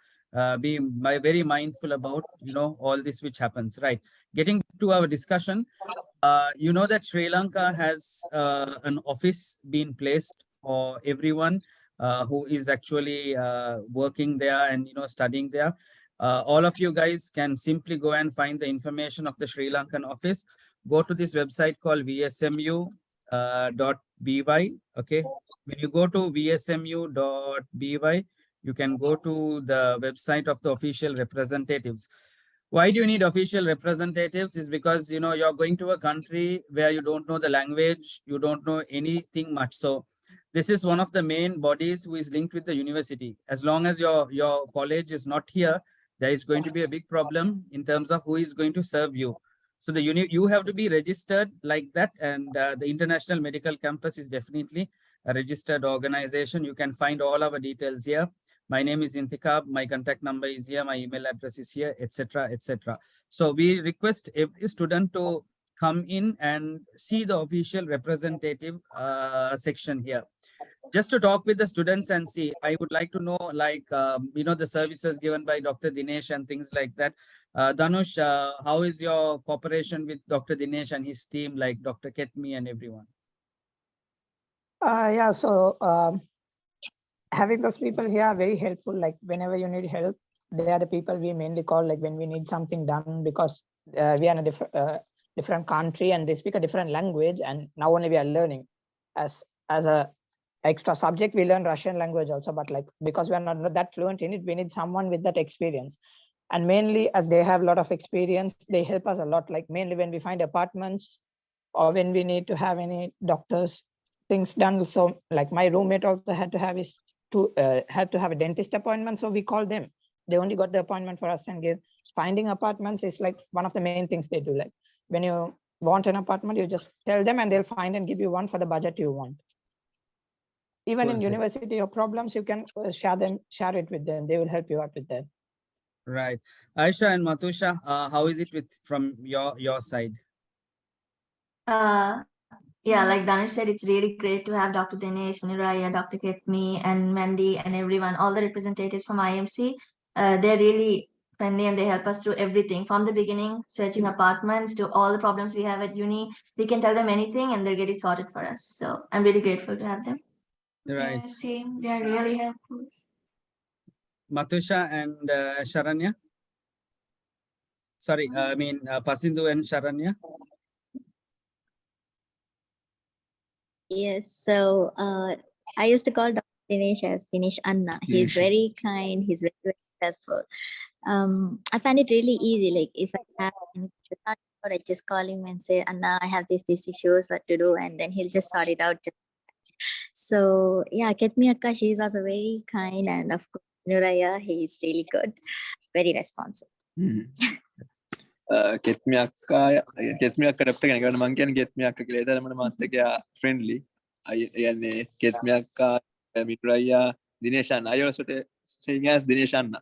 be very mindful about, all this which happens, right? Getting to our discussion, you know that Sri Lanka has an office being placed for everyone who is actually working there and studying there. All of you guys can simply go and find the information of the Sri Lankan office. Go to this website called vsmu.by. Okay, when you go to vsmu.by, you can go to the website of the official representatives. Why do you need official representatives? Is because you're going to a country where you don't know the language, you don't know anything much. So this is one of the main bodies who is linked with the university. As long as your college is not here, there is going to be a big problem in terms of who is going to serve you. So you have to be registered like that, and the International Medical Campus is definitely a registered organization. You can find all our details here. My name is Intikab. My contact number is here. My email address is here, etc., etc. So we request every student to come in and see the official representative section here. Just to talk with the students and see, I would like to know, like, the services given by Dr. Dinesh and things like that. Dhanush, how is your cooperation with Dr. Dinesh and his team, like Dr. Ketmi and everyone? Yeah, so having those people here are very helpful. Like whenever you need help, they are the people we mainly call, like when we need something done, because we are in a different country and they speak a different language, and now only we are learning as a extra subject. We learn Russian language also, but like because we are not that fluent in it, we need someone with that experience. And mainly as they have a lot of experience, they help us a lot. Like mainly when we find apartments or when we need to have any doctors things done. So like my roommate also had to have a dentist appointment, so we call them. They only got the appointment for us, and finding apartments is like one of the main things they do. Like when you want an apartment, you just tell them and they'll find and give you one for the budget you want. Even in university or problems, you can share it with them. They will help you out with that. Right. Aisha and Matusha, how is it from your side? Yeah, like Danish said, it's really great to have Dr. Dinesh, Minuraya, Dr. Ketmi, and Mandy, and everyone, all the representatives from IMC. They're really friendly and they help us through everything from the beginning, searching apartments to all the problems we have at uni. We can tell them anything and they'll get it sorted for us. So I'm really grateful to have them. Right. Yeah, same. They are really helpful. Matusha and Sharanya? Sorry, I mean Pasindu and Sharanya? Yes, so I used to call Dr. Dinesh as Dinesh Anna. He's very kind, he's very, very helpful. I find it really easy. Like if I have anything to sort out, I just call him and say, Anna, I have these issues, what to do, and then he'll just sort it out. So yeah, Ketmi Akka, she's also very kind, and of course Nuraya, he's really good, very responsive. කෙත්මි අක්කට ගැනකට මං කියන කෙත්මි අක්ක කියලා තරමට මාත් එක්ක friendly අය කියන්නේ කෙත්මි අක්කා මිතුරයියා දිනේෂන් I also saying as Dinesh අන්නා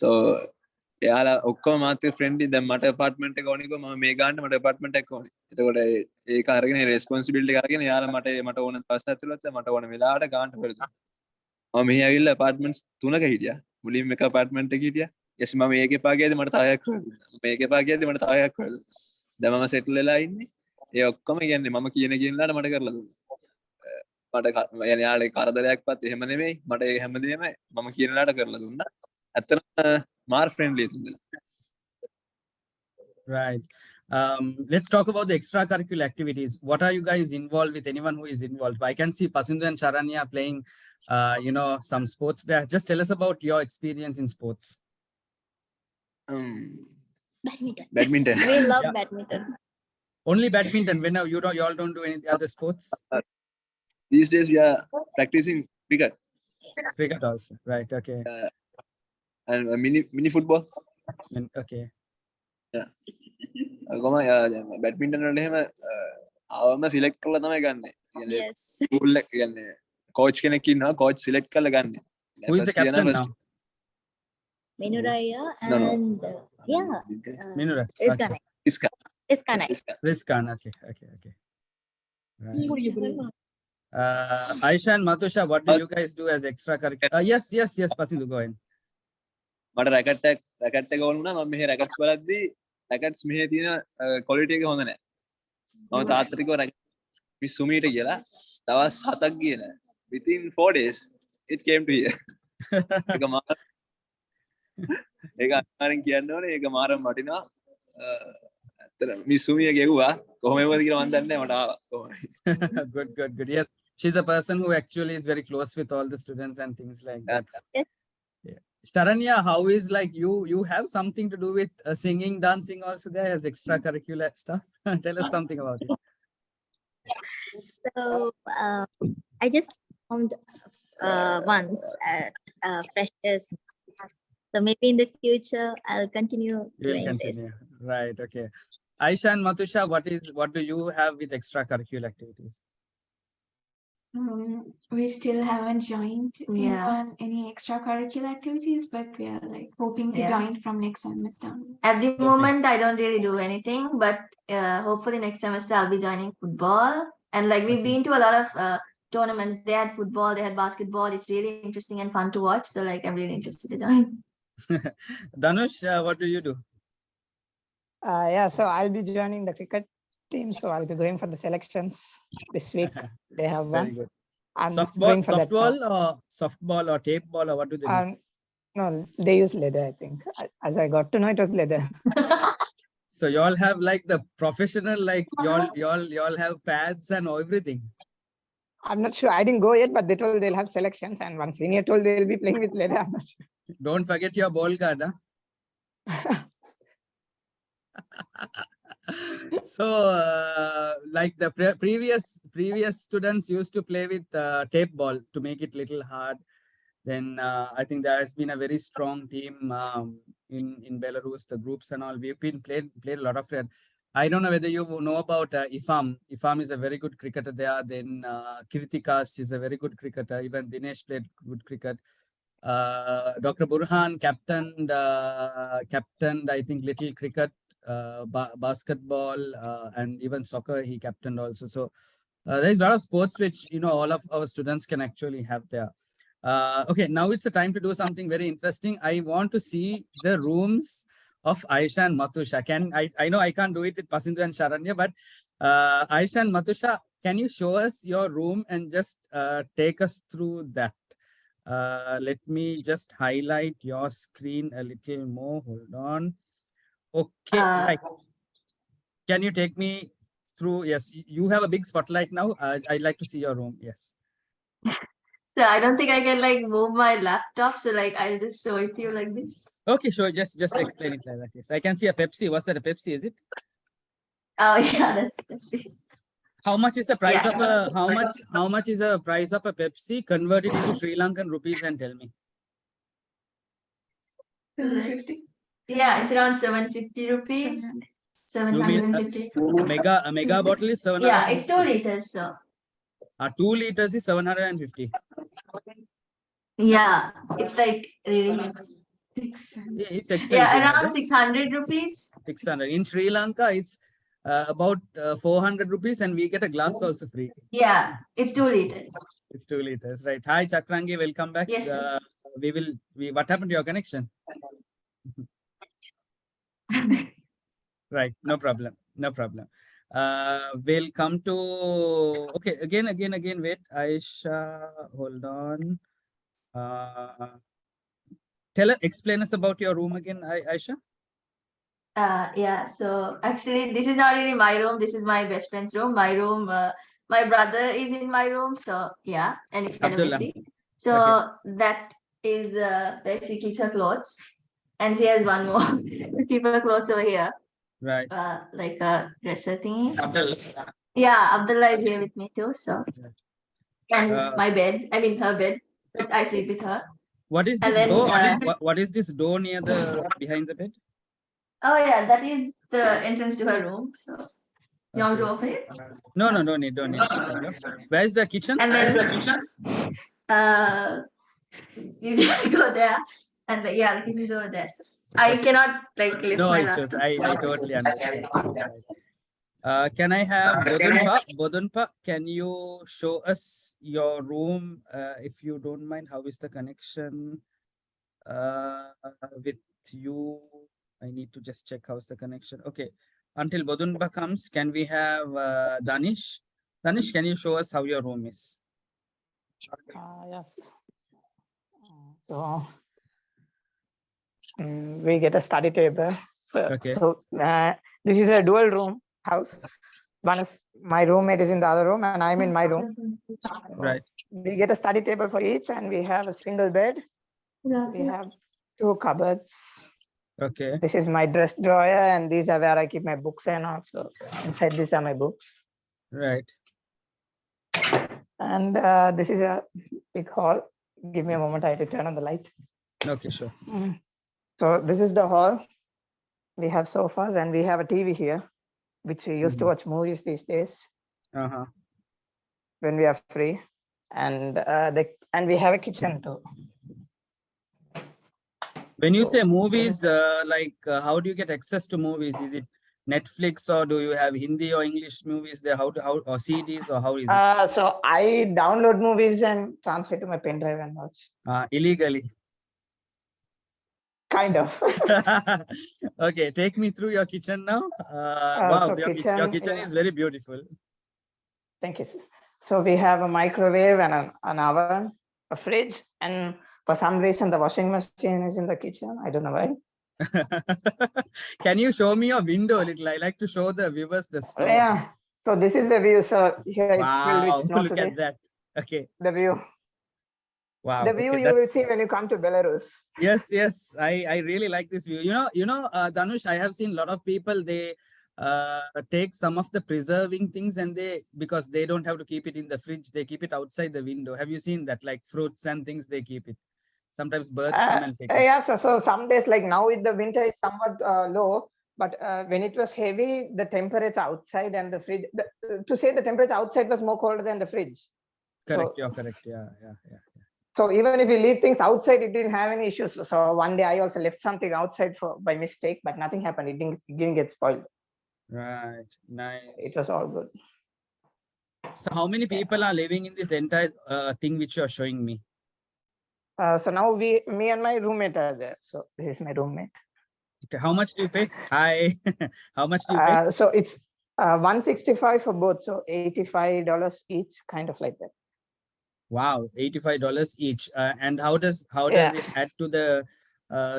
so එයාලා ඔක්කොම මාත් එක්ක ෆ්‍රෙන්ඩ්ලි දැන් මට apartment එක ඕනිකෝ මම මේ ගන්න මට apartment එකක් ඕනේ එතකොට ඒක අරගෙන responsibility එක අරගෙන එයාලා මට ඕන දවස් ඇතුළත මට ඕන වෙලාවට ගන්න පෙරදු මම මෙහි ඇවිල්ලා apartments 3ක හිටියා මුලින්ම එක apartment එකක හිටියා yes මම මේකේ පාගියදී මට තව එකක් හොයලා මේකේ පාගියදී මට තව එකක් හොයලා දැන් මම සෙටල් වෙලා ඉන්නේ ඒ ඔක්කොම කියන්නේ මම කියනලාට මට කරලා දුන්නා මට يعني යාලේ කරදරයක්වත් එහෙම නෙමෙයි මට ඒ හැමදේම මම කියනලාට කරලා දුන්නා ඇත්තටම මාර් friendly තුන්දෙනා Right. Let's talk about the extracurricular activities. What are you guys involved with? Anyone who is involved? I can see Pasindu and Sharanya playing, some sports there. Just tell us about your experience in sports. Badminton. badminton. We love Yeah. badminton. Only badminton. When you all don't do any other sports? These days we are practicing cricket Cricket also. Right. Okay. and mini football. Okay. badminton වලට එහෙම ආවම select කරලා තමයි ගන්නෙ. කියන්නේ Yes. school එක කියන්නේ coach කෙනෙක් ඉන්නවා coach select කරලා ගන්නෙ. Who is the captain now? Minuraya No, no. and yeah, Minura. Rizkan. Iska. Rizkan. Rizkan. Okay. Right. Aisha and Matusha, what do you guys do as extracurricular? Yes. Pasindu, go ahead. මට racket එක ඕන වුණා. මම මෙහෙ රැකට්ස් බලද්දී රැකට්ස් මෙහෙ තියෙන quality එක හොඳ නැහැ. මම තාත්තට කිව්වා රැකට් මිස් සුමීට කියලා. දවස් 7ක් ගියන. Within 4 days it came to here. ඒක අනිවාර්යෙන් කියන්න ඕනේ. ඒක මාරම වටිනවා. ඇත්තට මිස් සුමිය ගෙව්වා. කොහොම එවද කියලා මම දන්නේ නැහැ. මට ආවා කොහොමයි. Good. Yes, she's a person who actually is very close with all the students and things like that. Yes. Yeah. Sharanya, how is like you have something to do with singing, dancing also there as extracurricular stuff? Tell us something about it. So I just performed once at freshers. So maybe in the future I'll continue You'll doing continue. this. Right. Okay. Aisha and Matusha, what do you have with extracurricular activities? We still haven't joined Yeah. on any extracurricular activities, but we are like hoping to Yeah. join from next semester. At the moment, I don't really do anything, but hopefully next semester I'll be joining football. And like we've Okay. been to a lot of tournaments. They had football, they had basketball. It's really interesting and fun to watch. So like I'm really interested to join. Dhanush, what do you do? Yeah, so I'll be joining the cricket team. So I'll be going for the selections this week. They have Very one. good. I'm just going for that. Softball or tape ball or what do they do? No, they use leather, I think. As I got to know, it was leather. So you all have like the professional, like you all have pads and everything. I'm not sure. I didn't go yet, but they told they'll have selections. And one senior told they'll be playing with leather. I'm not sure. Don't forget your ball guard, huh? So like the previous students used to play with tape ball to make it little hard. Then I think there has been a very strong team in Belarus, the groups and all. We've been played a lot of it. I don't know whether you know about Ifam. Ifam is a very good cricketer there. Then Kirtikas is a very good cricketer. Even Dinesh played good cricket. Dr. Burhan captained I think little cricket, basketball, and even soccer he captained also. So there's a lot of sports which all of our students can actually have there. Okay, now it's the time to do something very interesting. I want to see the rooms of Aisha and Matusha. I know I can't do it with Pasindu and Sharanya, but Aisha and Matusha, can you show us your room and just take us through that? Let me just highlight your screen a little more. Hold on. Okay, right. Can you take me through? Yes, you have a big spotlight now. I'd like to see your room. Yes. So I don't think I can like move my laptop. So like I'll just show it to you like this. Okay, sure. Just explain it like that. Yes, I can see a Pepsi. What's that? A Pepsi? Is it? Oh yeah, that's it. How much is the price Yeah. of a how much is the price of a Pepsi? Convert it into Sri Lankan rupees and tell me. 750. Yeah, it's around 750 rupees. 750. A mega bottle is 700. Yeah, it's 2 liters. So 2 liters is 750. yeah, it's like really. 600. Yeah, it's expensive. Yeah, around right? 600 rupees. 600. In Sri Lanka, it's about 400 rupees, and we get a glass also free. Yeah, it's 2 liters. It's 2 liters, right? Hi, Chakrangi, welcome back. Yes, sir. What happened to your connection? Right, no problem. We'll come to, okay, again, wait, Aisha, hold on. Explain us about your room again, Aisha. Yeah, so actually this is not really my room. This is my best friend's room. My room, my brother is in my room. So yeah, and it's kind of Abdullah. messy. So Okay. that is where she keeps her clothes. And she has one more to keep her clothes over here, Right. like a dresser thingy. Abdul, Yeah, Abdullah is here with me too. So, and Uh, my bed, I mean her bed, but I sleep with her. what is And this then, door? What is this door near the behind the bed? oh yeah, that is the entrance to her room. So, you want me to Okay. open it? No, no, don't need. No problem. Where's the kitchen? And then, you just go there, and yeah, the kitchen's over there. So I cannot like lift No my issues. laptop. I totally understand. Can I have Bodunpa? Bodunpa, can you show us your room if you don't mind? How is the connection with you? I need to just check how's the connection. Okay. Until Bodunpa comes, can we have Danish? Danish, can you show us how your room is? Yes. So we get a study table. Okay. So this is a dual room house. One is my roommate is in the other room, and I'm in my room. Right. We get a study table for each, and we have a single bed. We have 2 cupboards. Okay. This is my dress drawer, and these are where I keep my books, and also inside these are my books. Right. And this is a big hall. Give me a moment, I have to turn on the light. Okay, sure. So this is the hall. We have sofas and we have a TV here, which we used to watch movies these days Uh-huh. when we are free. And we have a kitchen too. When you say movies, how do you get access to movies? Is it Netflix or do you have Hindi or English movies there? How or CDs or how is it? So I download movies and transfer to my pen drive and watch. Illegally. Kind of. Okay, take me through your kitchen now. Wow, so your kitchen, kitchen yeah. is very beautiful. Thank you, sir. So we have a microwave and an oven, a fridge, and for some reason the washing machine is in the kitchen. I don't know why. Can you show me your window a little? I like to show the viewers the snow. Yeah. So this is the view. So here it's filled Wow, with snow look today. at that. Okay. The view. Wow. The view okay, you will see when you come to Belarus. Yes. I really like this view. Dhanush, I have seen a lot of people, they take some of the preserving things and because they don't have to keep it in the fridge, they keep it outside the window. Have you seen that? Like fruits and things, they keep it. Sometimes birds come and take it. Yeah, so some days, like now in the winter is somewhat low, but when it was heavy, the temperature outside and the fridge, to say the temperature outside was more colder than the fridge. Correct, So, you're correct. Yeah. So even if we leave things outside, it didn't have any issues. So one day I also left something outside by mistake, but nothing happened. It didn't get spoiled. Right, nice. It was all good. So how many people are living in this entire thing which you're showing me? So now me and my roommate are there. So this is my roommate. Okay, how much do you pay? Hi, how much do you pay? So it's 165 for both. So $85 each, kind of like that. Wow, $85 each. And how does it add to the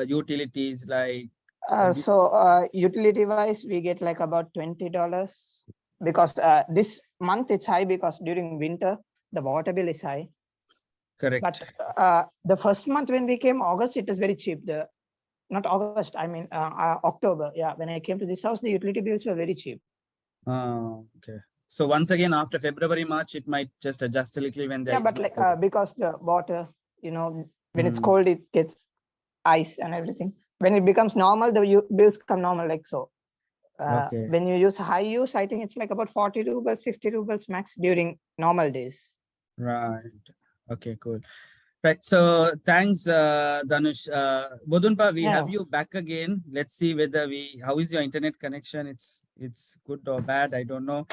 utilities like? Utility wise, we get like about $20 because this month it's high because during winter the water bill is high. Correct. But the first month when we came, August, it was very cheap. Not August, I mean October. Yeah, when I came to this house, the utility bills were very cheap. Okay. So once again, after February, March, it might just adjust a little when there is but no like water. because the water, when it's cold, it gets ice and everything. When it becomes normal, the bills come normal like so. Okay. When you use high use, I think it's like about 40 rubles, 50 rubles max during normal days. Right. Okay, cool. Right. So thanks, Dhanush. Bodunpa, we have you back again. Let's see whether how is your internet connection? It's good or bad. I don't know.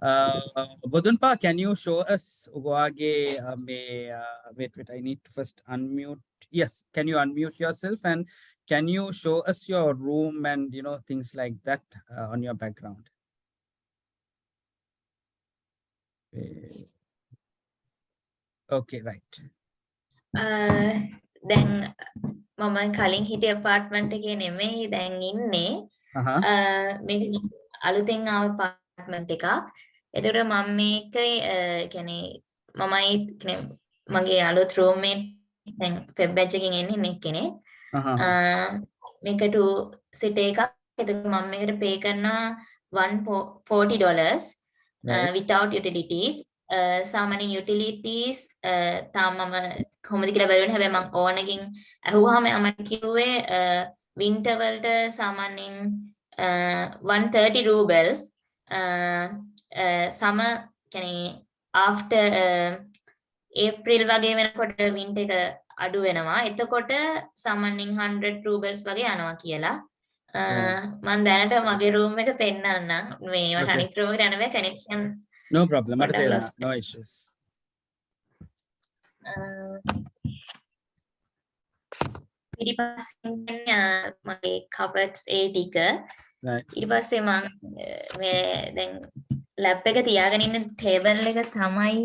Bodunpa, can you show us wait, I need to first unmute. Yes, can you unmute yourself and can you show us your room and things like that on your background? Okay, right. දැන් මම කලින් හිටිය apartment එකේ නෙමෙයි දැන් ඉන්නේ. මේක අලුතෙන් ආව apartment එකක්. ඒතකොට මම මේක කියන්නේ මමයි මගේ අලුත් roommate දැන් Feb batch එකකින් එන්නේ කෙනෙක්. මේක to sit එකක්. එතකොට මම මේකට pay කරනවා $140 Right. without utilities. සාමාන්‍ය utilities තාම මම කොහොමද කියලා බලන්න. හැබැයි මම ඕන් එකකින් අහුවාම මම කිව්වේ winter වලට සාමාන්‍යයෙන් 130 rubles summer කියන්නේ after April වගේ වෙනකොට winter එක අඩු වෙනවා. එතකොට සාමාන්‍යයෙන් 100 rubles වගේ යනවා කියලා. මම දැනට මගේ room එක පෙන්නන්නම්. මේ මට Okay. අනිත් room එකට යන්න බෑ connection. No problem. මට පොඩ්ඩක් තේරෙනවා. lost. No issues. ඊට මගේ cupboards ඒ ටික Right. ඊට පස්සේ මම මේ දැන් ලැප් එක තියාගෙන ඉන්න ටේබල් එක තමයි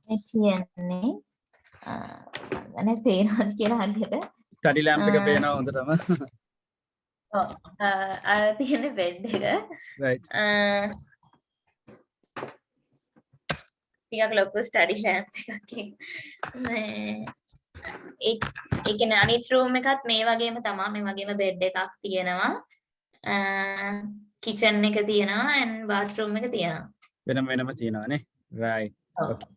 මේ කියන්නේ අනේ තේරෙනවද කියලා හරියට Study lamp එක පේනවා හොඳටම. ඔව් අර තියෙන බෙඩ් එක Right. ටිකක් ලොකු ස්ටඩි ලැම්ප් එකක් මේ ඒ කියන්නේ අනිත් රූම් එකත් මේ වගේම තමයි මේ වගේම බෙඩ් එකක් තියෙනවා කිචන් එක තියෙනවා and bathroom එක තියෙනවා වෙනම තියෙනවානේ. Right. ඔව් Okay.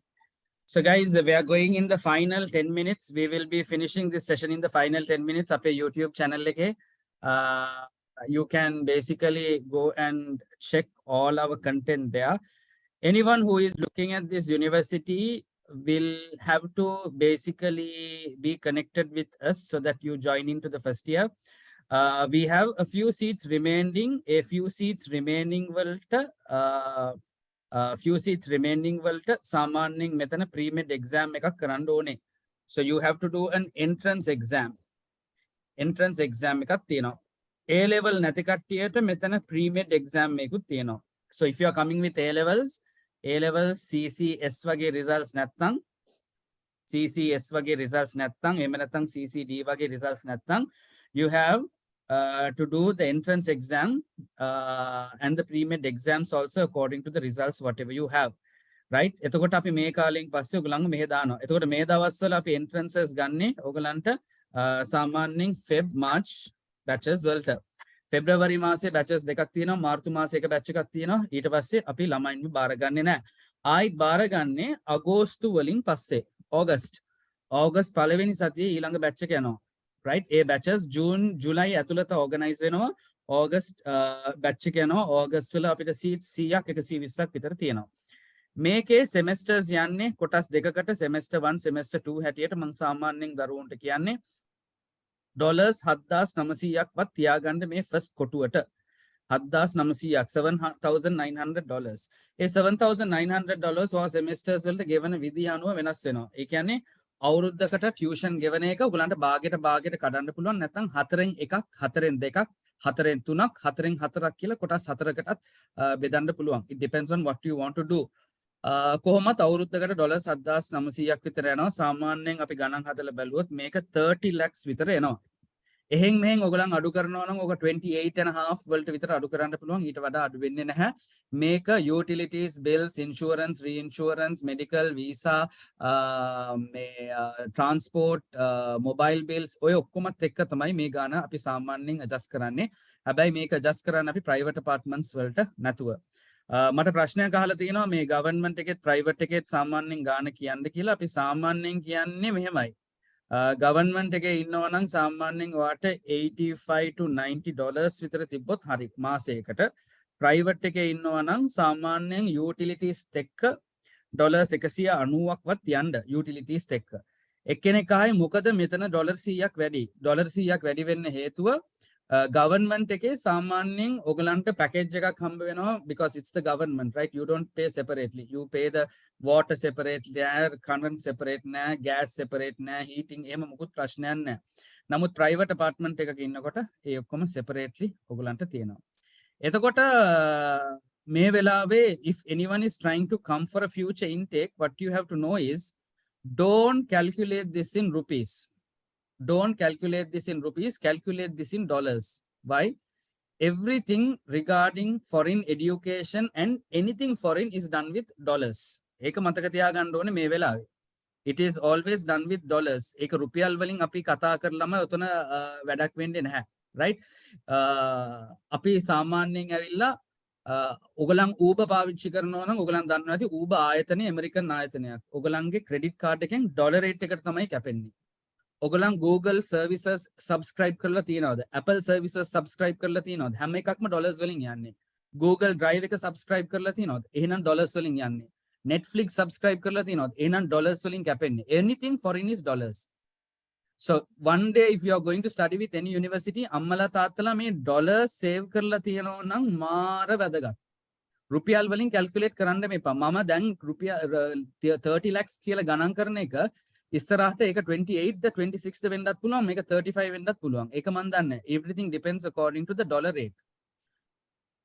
So guys, we are going in the final 10 minutes. We will be finishing this session in the final 10 minutes. Up a YouTube channel leke. You can basically go and check all our content there. Anyone who is looking at this university will have to basically be connected with us so that you join into the first year. We have a few seats remaining. A few seats remaining වලට සාමාන්‍යයෙන් මෙතන pre-med exam එකක් කරන්න ඕනේ. So you have to do an entrance exam. Entrance exam එකක් තියෙනවා. A level නැති කට්ටියට මෙතන pre-med exam එකකුත් තියෙනවා. So if you are coming with A levels CCS වගේ results නැත්නම් එහෙම නැත්නම් CCD වගේ results නැත්නම් you have to do the entrance exam and the pre-med exams also according to the results whatever you have. Right? එතකොට අපි මේ කාලෙන් පස්සේ ඔයගොල්ලන්ව මෙහෙ දානවා. එතකොට මේ දවස්වල අපි entrances ගන්නේ ඔයගලන්ට සාමාන්‍යයෙන් Feb March batches වලට. February මාසේ batches දෙකක් තියෙනවා, මාර්තු මාසේ එක batch එකක් තියෙනවා. ඊට පස්සේ අපි ළමයින්ව බාරගන්නේ නැහැ. ආයිත් බාරගන්නේ අගෝස්තු වලින් පස්සේ. August පළවෙනි සතියේ ඊළඟ batch එක යනවා. Right? ඒ batches June, July ඇතුළත organize වෙනවා. August batch එක යනවා. August වල අපිට seats 100ක් 120ක් විතර තියෙනවා. මේකේ semesters යන්නේ කොටස් දෙකකට semester 1 semester 2 හැටියට මම සාමාන්‍යයෙන් දරුවන්ට කියන්නේ $7,900ක් වත් තියාගන්න මේ first කොටුවට. $7,900 $7,900. ඒ $7,900 ඔය semesters වලට ගෙවන විදිහ අනුව වෙනස් වෙනවා. ඒ කියන්නේ අවුරුද්දකට tuition ගෙවන එක ඔයගලන්ට භාගයට කඩන්න පුළුවන් නැත්නම් 4න් 1ක් 4න් 2ක් 4න් 3ක් 4න් 4ක් කියලා කොටස් 4කටත් බෙදන්න පුළුවන්. It depends on what you want to do. කොහොමත් අවුරුද්දකට $7,900ක් විතර යනවා. සාමාන්‍යයෙන් අපි ගණන් හදලා බැලුවොත් මේක 30 lakhs විතර එනවා. එහෙන් මෙහෙන් ඔයගලන් අඩු කරනවා නම් ඔක 28.5 වලට විතර අඩු කරන්න පුළුවන්. ඊට වඩා අඩු වෙන්නේ නැහැ. මේක utilities, bills, insurance, reinsurance, medical, visa, transport, mobile bills ඔය ඔක්කොමත් එක්ක තමයි මේ ගාන අපි සාමාන්‍යයෙන් adjust කරන්නේ. හැබැයි මේක adjust කරන්න අපි private apartments වලට නැතුව. මට ප්‍රශ්නයක් අහලා තියෙනවා මේ government එකෙත් private එකෙත් සාමාන්‍යයෙන් ගාන කියන්න කියලා. අපි සාමාන්‍යයෙන් කියන්නේ මෙහෙමයි. government එකේ ඉන්නවා නම් සාමාන්‍යයෙන් ඔයාට $85 to $90 විතර තිබ්බොත් හරි මාසයකට. private එකේ ඉන්නවා නම් සාමාන්‍යයෙන් utilities එක්ක $190ක් වත් යන්න utilities එක්ක. එක්කෙනෙක් ආයේ මොකද මෙතන $100ක් වැඩි. $100ක් වැඩි වෙන්න හේතුව government එකේ සාමාන්‍යයෙන් ඔයගලන්ට package එකක් හම්බ වෙනවා because it's the government, right? You don't pay separately. You pay the water separately, current separate නෑ, gas separate නෑ, heating එහෙම මොකුත් ප්‍රශ්නයක් නෑ. නමුත් private apartment එකක ඉන්නකොට ඒ ඔක්කොම separately ඔයගලන්ට තියෙනවා. එතකොට මේ වෙලාවේ if anyone is trying to come for a future intake, what you have to know is don't calculate this in rupees. Don't calculate this in rupees, calculate this in dollars. Why? Everything regarding foreign education and anything foreign is done with dollars. ඒක මතක තියාගන්න ඕනේ මේ වෙලාවේ. It is always done with dollars. ඒක රුපියල් වලින් අපි කතා කරලම උතන වැඩක් වෙන්නේ නැහැ. Right? අපි සාමාන්‍යයෙන් ඇවිල්ලා ඔගලන් Uber පාවිච්චි කරනවා නම් ඔගලන් දන්නවා ඇති Uber ආයතනය ඇමරිකන් ආයතනයක්. ඔගලන්ගේ ක්‍රෙඩිට් කාඩ් එකෙන් ඩොලර් රේට් එකට තමයි කැපෙන්නේ. ඔගලන් Google services subscribe කරලා තියෙනවද? Apple services subscribe කරලා තියෙනවද? හැම එකක්ම ඩොලර්ස් වලින් යන්නේ. Google Drive එක subscribe කරලා තියෙනවද? එහෙනම් ඩොලර්ස් වලින් යන්නේ. Netflix subscribe කරලා තියෙනවද? එහෙනම් ඩොලර්ස් වලින් කැපෙන්නේ. Anything foreign is dollars. So one day if you are going to study with any university, අම්මලා තාත්තලා මේ ඩොලර් save කරලා තියෙනවා නම් මාර වැදගත්. රුපියල් වලින් calculate කරන්න මේපා. මම දැන් රුපියල් 30 lakhs කියලා ගණන් කරන එක ඉස්සරහට ඒක 28ද 26ද වෙන්නත් පුළුවන්, මේක 35 වෙන්නත් පුළුවන්. ඒක මන් දන්නේ. Everything depends according to the dollar rate.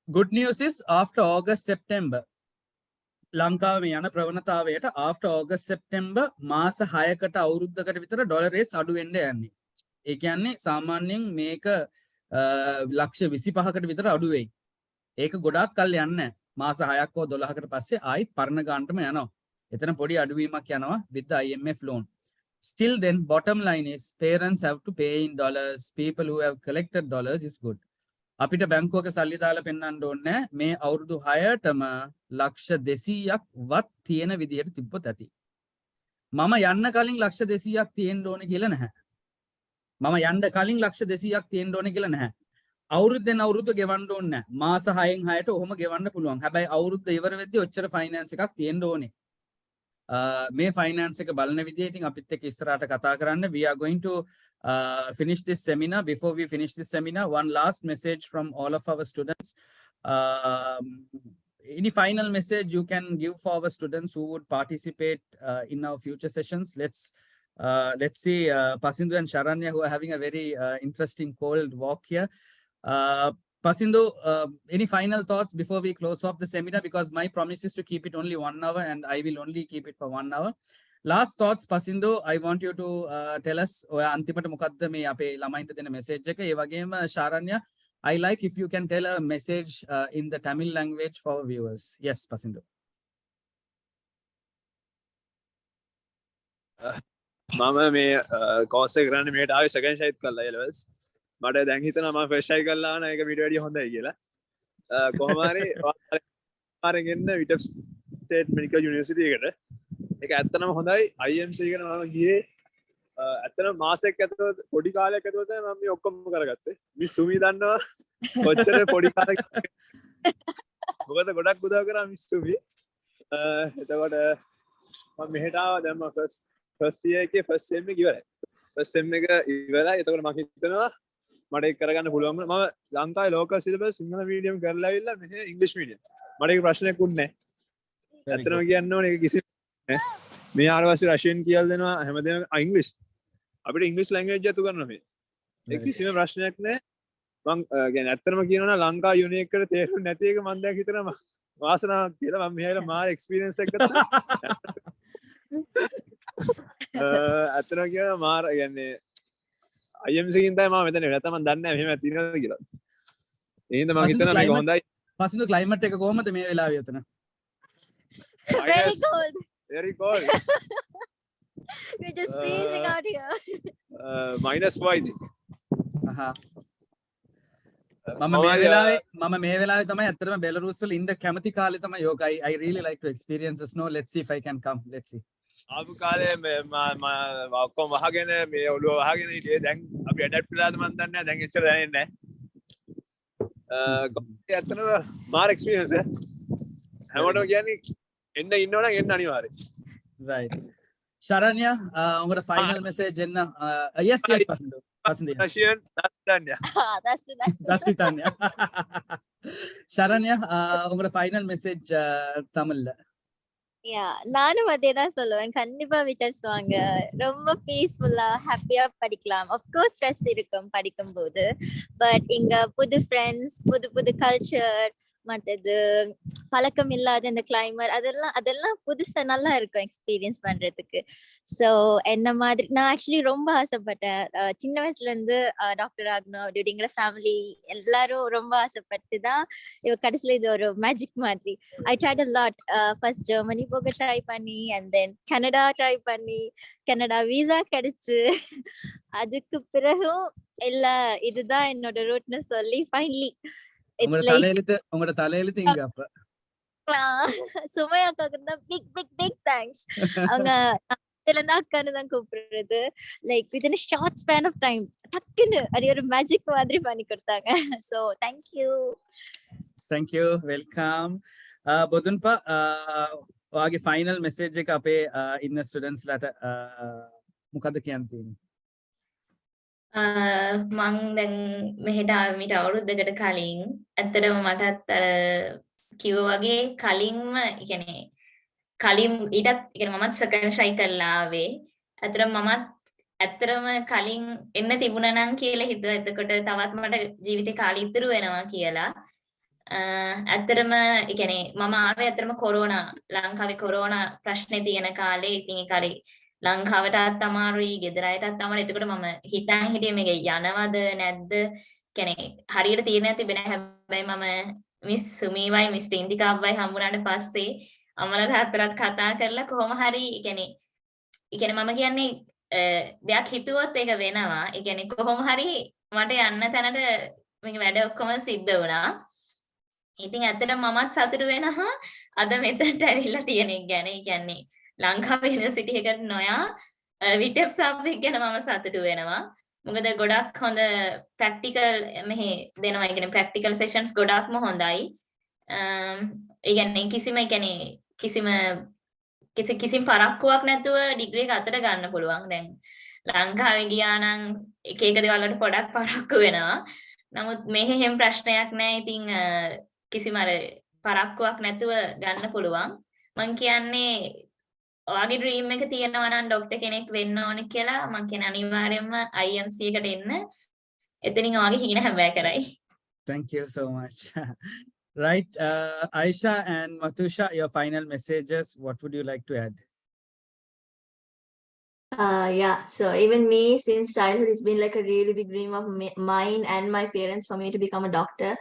Good news is after August September ලංකාවේ යන ප්‍රවණතාවයට after August September මාස 6කට අවුරුද්දකට විතර ඩොලර් රේට්ස් අඩු වෙන්න යන්නේ. ඒ කියන්නේ සාමාන්‍යයෙන් මේක ලක්ෂ 25කට විතර අඩු වෙයි. ඒක ගොඩාක් කල් යන්නේ නැහැ. මාස 6ක් හෝ 12කට පස්සේ ආයිත් පරණ ගානටම යනවා. එතන පොඩි අඩුවීමක් යනවා with the IMF loan. Still then bottom line is parents have to pay in dollars. People who have collected dollars is good. අපිට බැංකුවක සල්ලි දාලා පෙන්වන්න ඕනේ මේ අවුරුදු 6ටම ලක්ෂ 200ක් වත් තියෙන විදියට තිබ්බොත් ඇති. මම යන්න කලින් ලක්ෂ 200ක් තියෙන්න ඕනේ කියලා නැහැ. මම යන්න කලින් ලක්ෂ 200ක් තියෙන්න ඕනේ කියලා නැහැ. අවුරුද්දෙන් අවුරුද්ද ගෙවන්න ඕනේ නැහැ. මාස 6න් 6ට ඔහොම ගෙවන්න පුළුවන්. හැබැයි අවුරුද්ද ඉවර වෙද්දී ඔච්චර ෆයිනෑන්ස් එකක් තියෙන්න ඕනේ. මේ ෆයිනෑන්ස් එක බලන විදිය ඉතින් අපිත් එක්ක ඉස්සරහට කතා කරන්න. We are going to finish this seminar. Before we finish this seminar, one last message from all of our students. Any final message you can give for our students who would participate in our future sessions? Let's see Pasindu and Sharanya, who are having a very interesting cold walk here. Pasindu, any final thoughts before we close off the seminar? Because my promise is to keep it only 1 hour and I will only keep it for 1 hour. Last thoughts, Pasindu, I want you to tell us ඔය අන්තිමට මොකක්ද මේ අපේ ළමයින්ට දෙන message එක. ඒ වගේම Sharanya, I like if you can tell a message in the Tamil language for our viewers. Yes, Pasindu. මම මේ කෝස් එක කරන්නේ මේකට ආවේ සෙකන්ඩ් ෂයිත් කරලා A levels. මට දැන් හිතෙනවා මම ෆස්ට් ෂයි කරලා ආන එක මීට වැඩිය හොඳයි කියලා. කොහොම හරි පාරෙන් එන්න විටප් ස්ටේට් මෙඩිකල් යුනිවර්සිටි එකට. ඒක ඇත්තටම හොඳයි. IMC එකට මම ගියේ ඇත්තටම මාසයක් ඇතුළත පොඩි කාලයක් ඇතුළත මම මේ ඔක්කොම කරගත්තේ. මිස් සුමි දන්නවා කොච්චර පොඩි කාලයක් මොකද ගොඩක් උදව් කරා මිස් සුමි. එතකොට මම මෙහෙට ආවා. දැන් මම ෆස්ට් ඉයර් එකේ ෆස්ට් සෙම් එක ඉවරයි. ෆස්ට් සෙම් එක ඉවරයි. එතකොට මම හිතනවා මට ඒක කරගන්න පුළුවන්. මම ලංකාවේ ලෝකල් සිලබස් සිංහල මීඩියම් කරලා ආවිල්ලා මෙහෙ ඉංග්‍රීසි මීඩියම්. මට ඒක ප්‍රශ්නයක් වුණේ නැහැ. ඇත්තටම කියන්න ඕනේ ඒක කිසි මේ ආරවාසි රෂියන් කියලා දෙනවා හැමදේම ඉංග්‍රීසි. අපිට ඉංග්‍රීසි ලැන්ග්වේජ් එකතු කරනවා මේ. ඒක කිසිම ප්‍රශ්නයක් නැහැ. මම කියන්නේ ඇත්තටම කියනවා නම් ලංකා යුනියන් එකට තේරුම් නැති එක මම දැන් හිතනවා වාසනාවක් කියලා. මම මෙහෙලා මාර එක්ස්පීරියන්ස් එකක් ගත්තා. ඇත්තටම කියනවා මාර කියන්නේ IMC කින් තමයි මම මෙතන නැත්නම් මම දන්නේ නැහැ මෙහෙම තියෙනවද කියලා. එහෙනම් මම හිතනවා මේක හොඳයි. Pasindu climate එක කොහොමද මේ වෙලාවේ උතන? Very cold. Very cold. We're just freezing out here. -5 ඉතින්. මම මේ වෙලාවේ තමයි ඇත්තටම Belarus වල ඉන්න කැමති කාලේ තමයි යෝග. I really like to experience the snow. Let's see if I can come. Let's see. ආපු කාලේ මම ඔක්කොම වහගෙන මේ ඔළුව වහගෙන හිටියේ. දැන් අපි ඇඩැප්ට් වෙලාද මන් දන්නේ නැහැ. දැන් එච්චර දැනෙන්නේ නැහැ. ඇත්තටම මාර එක්ස්පීරියන්ස් එක. හැමෝටම කියන්නේ එන්න ඉන්නවනම් එන්න අනිවාර්යයි. Right. Sharanya, உங்களோட final message என்ன? Yes, Pasindu. Russian, Tanya. That's Tanya. Sharanya, உங்களோட final message தமிழ்ல. Yeah, நானும் அதே தான் சொல்லுவேன். கண்டிப்பா விட்டர்ஸ் வாங்க. ரொம்ப பீஸ்ஃபுல்லா ஹாப்பியா படிக்கலாம். of course stress இருக்கும் படிக்கும்போது. பட் இங்க புது ஃப்ரெண்ட்ஸ், புது கல்ச்சர், மற்றது பழக்கம் இல்லாத இந்த கிளைமர் அதெல்லாம் புதுசா நல்லா இருக்கும் எக்ஸ்பீரியன்ஸ் பண்றதுக்கு. ஸோ என்ன மாதிரி நான் ஆக்சுவலி ரொம்ப ஆசைப்பட்டேன். சின்ன வயசுல இருந்து டாக்டர் ஆகணும் அப்படிங்கிற ஃபேமிலி எல்லாரும் ரொம்ப ஆசைப்பட்டு தான் கடைசியில இது ஒரு மேஜிக் மாதிரி. I tried a lot. First Germany போக ட்ரை பண்ணி அண்ட் தென் கனடா ட்ரை பண்ணி கனடா வீசா கிடைச்சு அதுக்கு பிறகும் இல்ல இதுதான் என்னோட ரூட்னு சொல்லி ஃபைனலி உங்களோட தலையெழுத்து இங்க அப்ப சுமையாக்காக்கு தான் பிக் தேங்க்ஸ். அவங்க இருந்து அக்கான்னு தான் கூப்பிடுறது. Like with in short span of time டக்குன்னு அது ஒரு மேஜிக் மாதிரி பண்ணி கொடுத்தாங்க. So thank you welcome. බොදුන්පා ඔයාගේ ෆයිනල් මෙසේජ් එක අපේ ඉන්න ස්ටුඩන්ට්ස් ලට මොකද කියන්න තියෙන්නේ? මං දැන් මෙහෙට ආවමිට අවුරුද්දකට කලින් ඇත්තටම මටත් අර කිව්වා වගේ කලින්ම يعني කලින් ඊටත් يعني මමත් සෙකන්ඩ් ෂයි කරලා ආවේ. ඇත්තටම මමත් ඇත්තටම කලින් එන්න තිබුණා නම් කියලා හිතුවා. එතකොට තවත් මට ජීවිතේ කාලය ඉතුරු වෙනවා කියලා. ඇත්තටම يعني මම ආවේ ඇත්තටම කොරෝනා ලංකාවේ කොරෝනා ප්‍රශ්නේ තියෙන කාලේ. ඉතින් ඒක හරි ලංකාවටත් අමාරුයි ගෙදර අයටත් අමාරුයි. එතකොට මම හිතන් හිටියේ මේක යනවද නැද්ද يعني හරියට තීරණයක් තිබෙන්නේ නැහැ. හැබැයි මම මිස් සුමීවයි මිස් ඉන්දිකාවයි හම්බුනාට පස්සේ අමල තාත්තලාත් කතා කරලා කොහොම හරි يعني මම කියන්නේ දෙයක් හිතුවොත් ඒක වෙනවා. ඒ කියන්නේ කොහොම හරි මට යන්න තැනට මේක වැඩ ඔක්කොම සිද්ධ වුණා. ඉතින් ඇත්තටම මමත් සතුටු වෙනවා අද මෙතනට ඇවිල්ලා තියෙන එක ගැන. ඒ කියන්නේ ලංකාවේ යුනිවර්සිටි එකට නොයා විටෙප් සබ්ජෙක්ට් ගැන මම සතුටු වෙනවා. මොකද ගොඩක් හොඳ ප්‍රැක්ටිකල් මෙහි දෙනවා. ඒ කියන්නේ ප්‍රැක්ටිකල් සෙෂන්ස් ගොඩක්ම හොඳයි. ඒ කියන්නේ කිසිම පරක්කුවක් නැතුව ඩිග්‍රී එක අතට ගන්න පුළුවන්. දැන් ලංකාවේ ගියා නම් එක දේවල් වලට පොඩක් පරක්කු වෙනවා. නමුත් මෙහෙ හැම ප්‍රශ්නයක් නැහැ. ඉතින් කිසිම අර පරක්කුවක් නැතුව ගන්න පුළුවන්. මං කියන්නේ ඔයාගේ ඩ්‍රීම් එක තියෙනවා නම් ડોක්ටර් කෙනෙක් වෙන්න ඕනේ කියලා මං කියන අනිවාර්යයෙන්ම IMC එකට එන්න. එතනින් ඔයාගේ හීන හැබෑ කරයි. Thank you so much. Right, Aisha and Matusha, your final messages. What would you like to add? Yeah, so even me, since childhood, it's been like a really big dream of mine and my parents for me to become a doctor.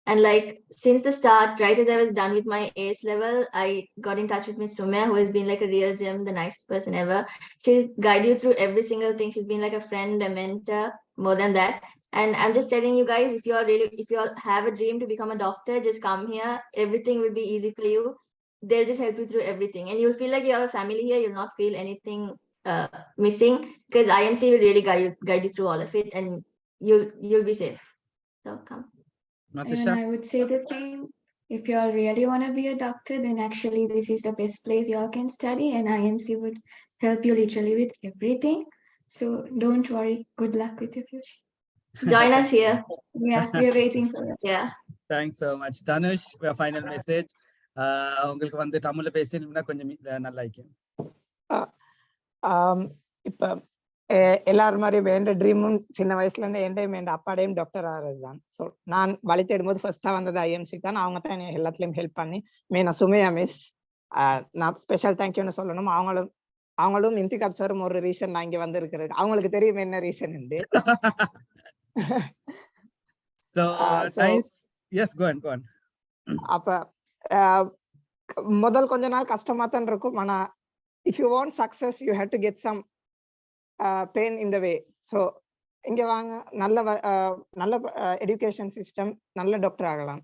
And like since the start, right as I was done with my AS level, I got in touch with Miss Sumya, who has been like a real gem, the nicest person ever. She'll guide you through every single thing. She's been like a friend, a mentor, more than that. And I'm just telling you guys, if you all have a dream to become a doctor, just come here. Everything will be easy for you. They'll just help you through everything. And you'll feel like you have a family here. You'll not feel anything missing, because IMC will really guide you through all of it, and you'll be safe. So come. Matusha? And I would say the same. If you all really want to be a doctor, then actually this is the best place you all can study, and IMC would help you literally with everything. So don't worry. Good luck with your future. Join us here. Yeah, we are waiting for you. Yeah. Thanks so much. Tanush, your final message. உங்களுக்கு வந்து தமிழ்ல பேசினா கொஞ்சம் நல்லா இருக்கும். இப்ப எல்லாரும் மாதிரி வேண்ட ட்ரீமும் சின்ன வயசுல இருந்து எண்டையும் என் அப்பாடையும் டாக்டர் ஆகிறது தான். ஸோ நான் வழி தேடும்போது ஃபர்ஸ்டா வந்தது IMC தான். அவங்க தான் என்னை எல்லாத்துலயும் ஹெல்ப் பண்ணி மெயினா சுமையா மிஸ் நான் ஸ்பெஷல் தேங்க்யூன்னு சொல்லணும். அவங்களும் இன்திகாப் சாரும் ஒரு ரீசன் நான் இங்க வந்து இருக்கிறது. அவங்களுக்கு தெரியும் என்ன ரீசன் உண்டு. அப்ப முதல் கொஞ்ச நாள் கஷ்டமா தான் இருக்கும். ஆனா if you want success, you have to get some pain in the way. So இங்க வாங்க, நல்ல education system, நல்ல டாக்டர் ஆகலாம்.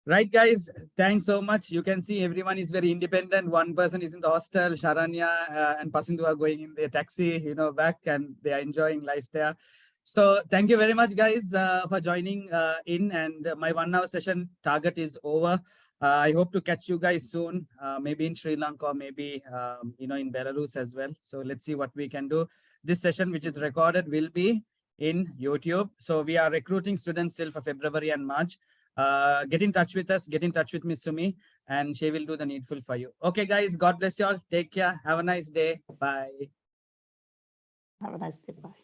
Right, guys, thanks so much. You can see everyone is very independent. One person is in the hostel, Sharanya and Pasindu are going in their taxi, back, and they are enjoying life there. So thank you very much, guys, for joining in, and my 1 hour session target is over. I hope to catch you guys soon, maybe in Sri Lanka, or maybe in Belarus as well. So let's see what we can do. This session, which is recorded, will be in YouTube. So we are recruiting students still for February and March. Get in touch with us, get in touch with Miss Sumi, and she will do the needful for you. Okay, guys, God bless you all. Take care. Have a nice day. Bye. Have a nice day. Bye.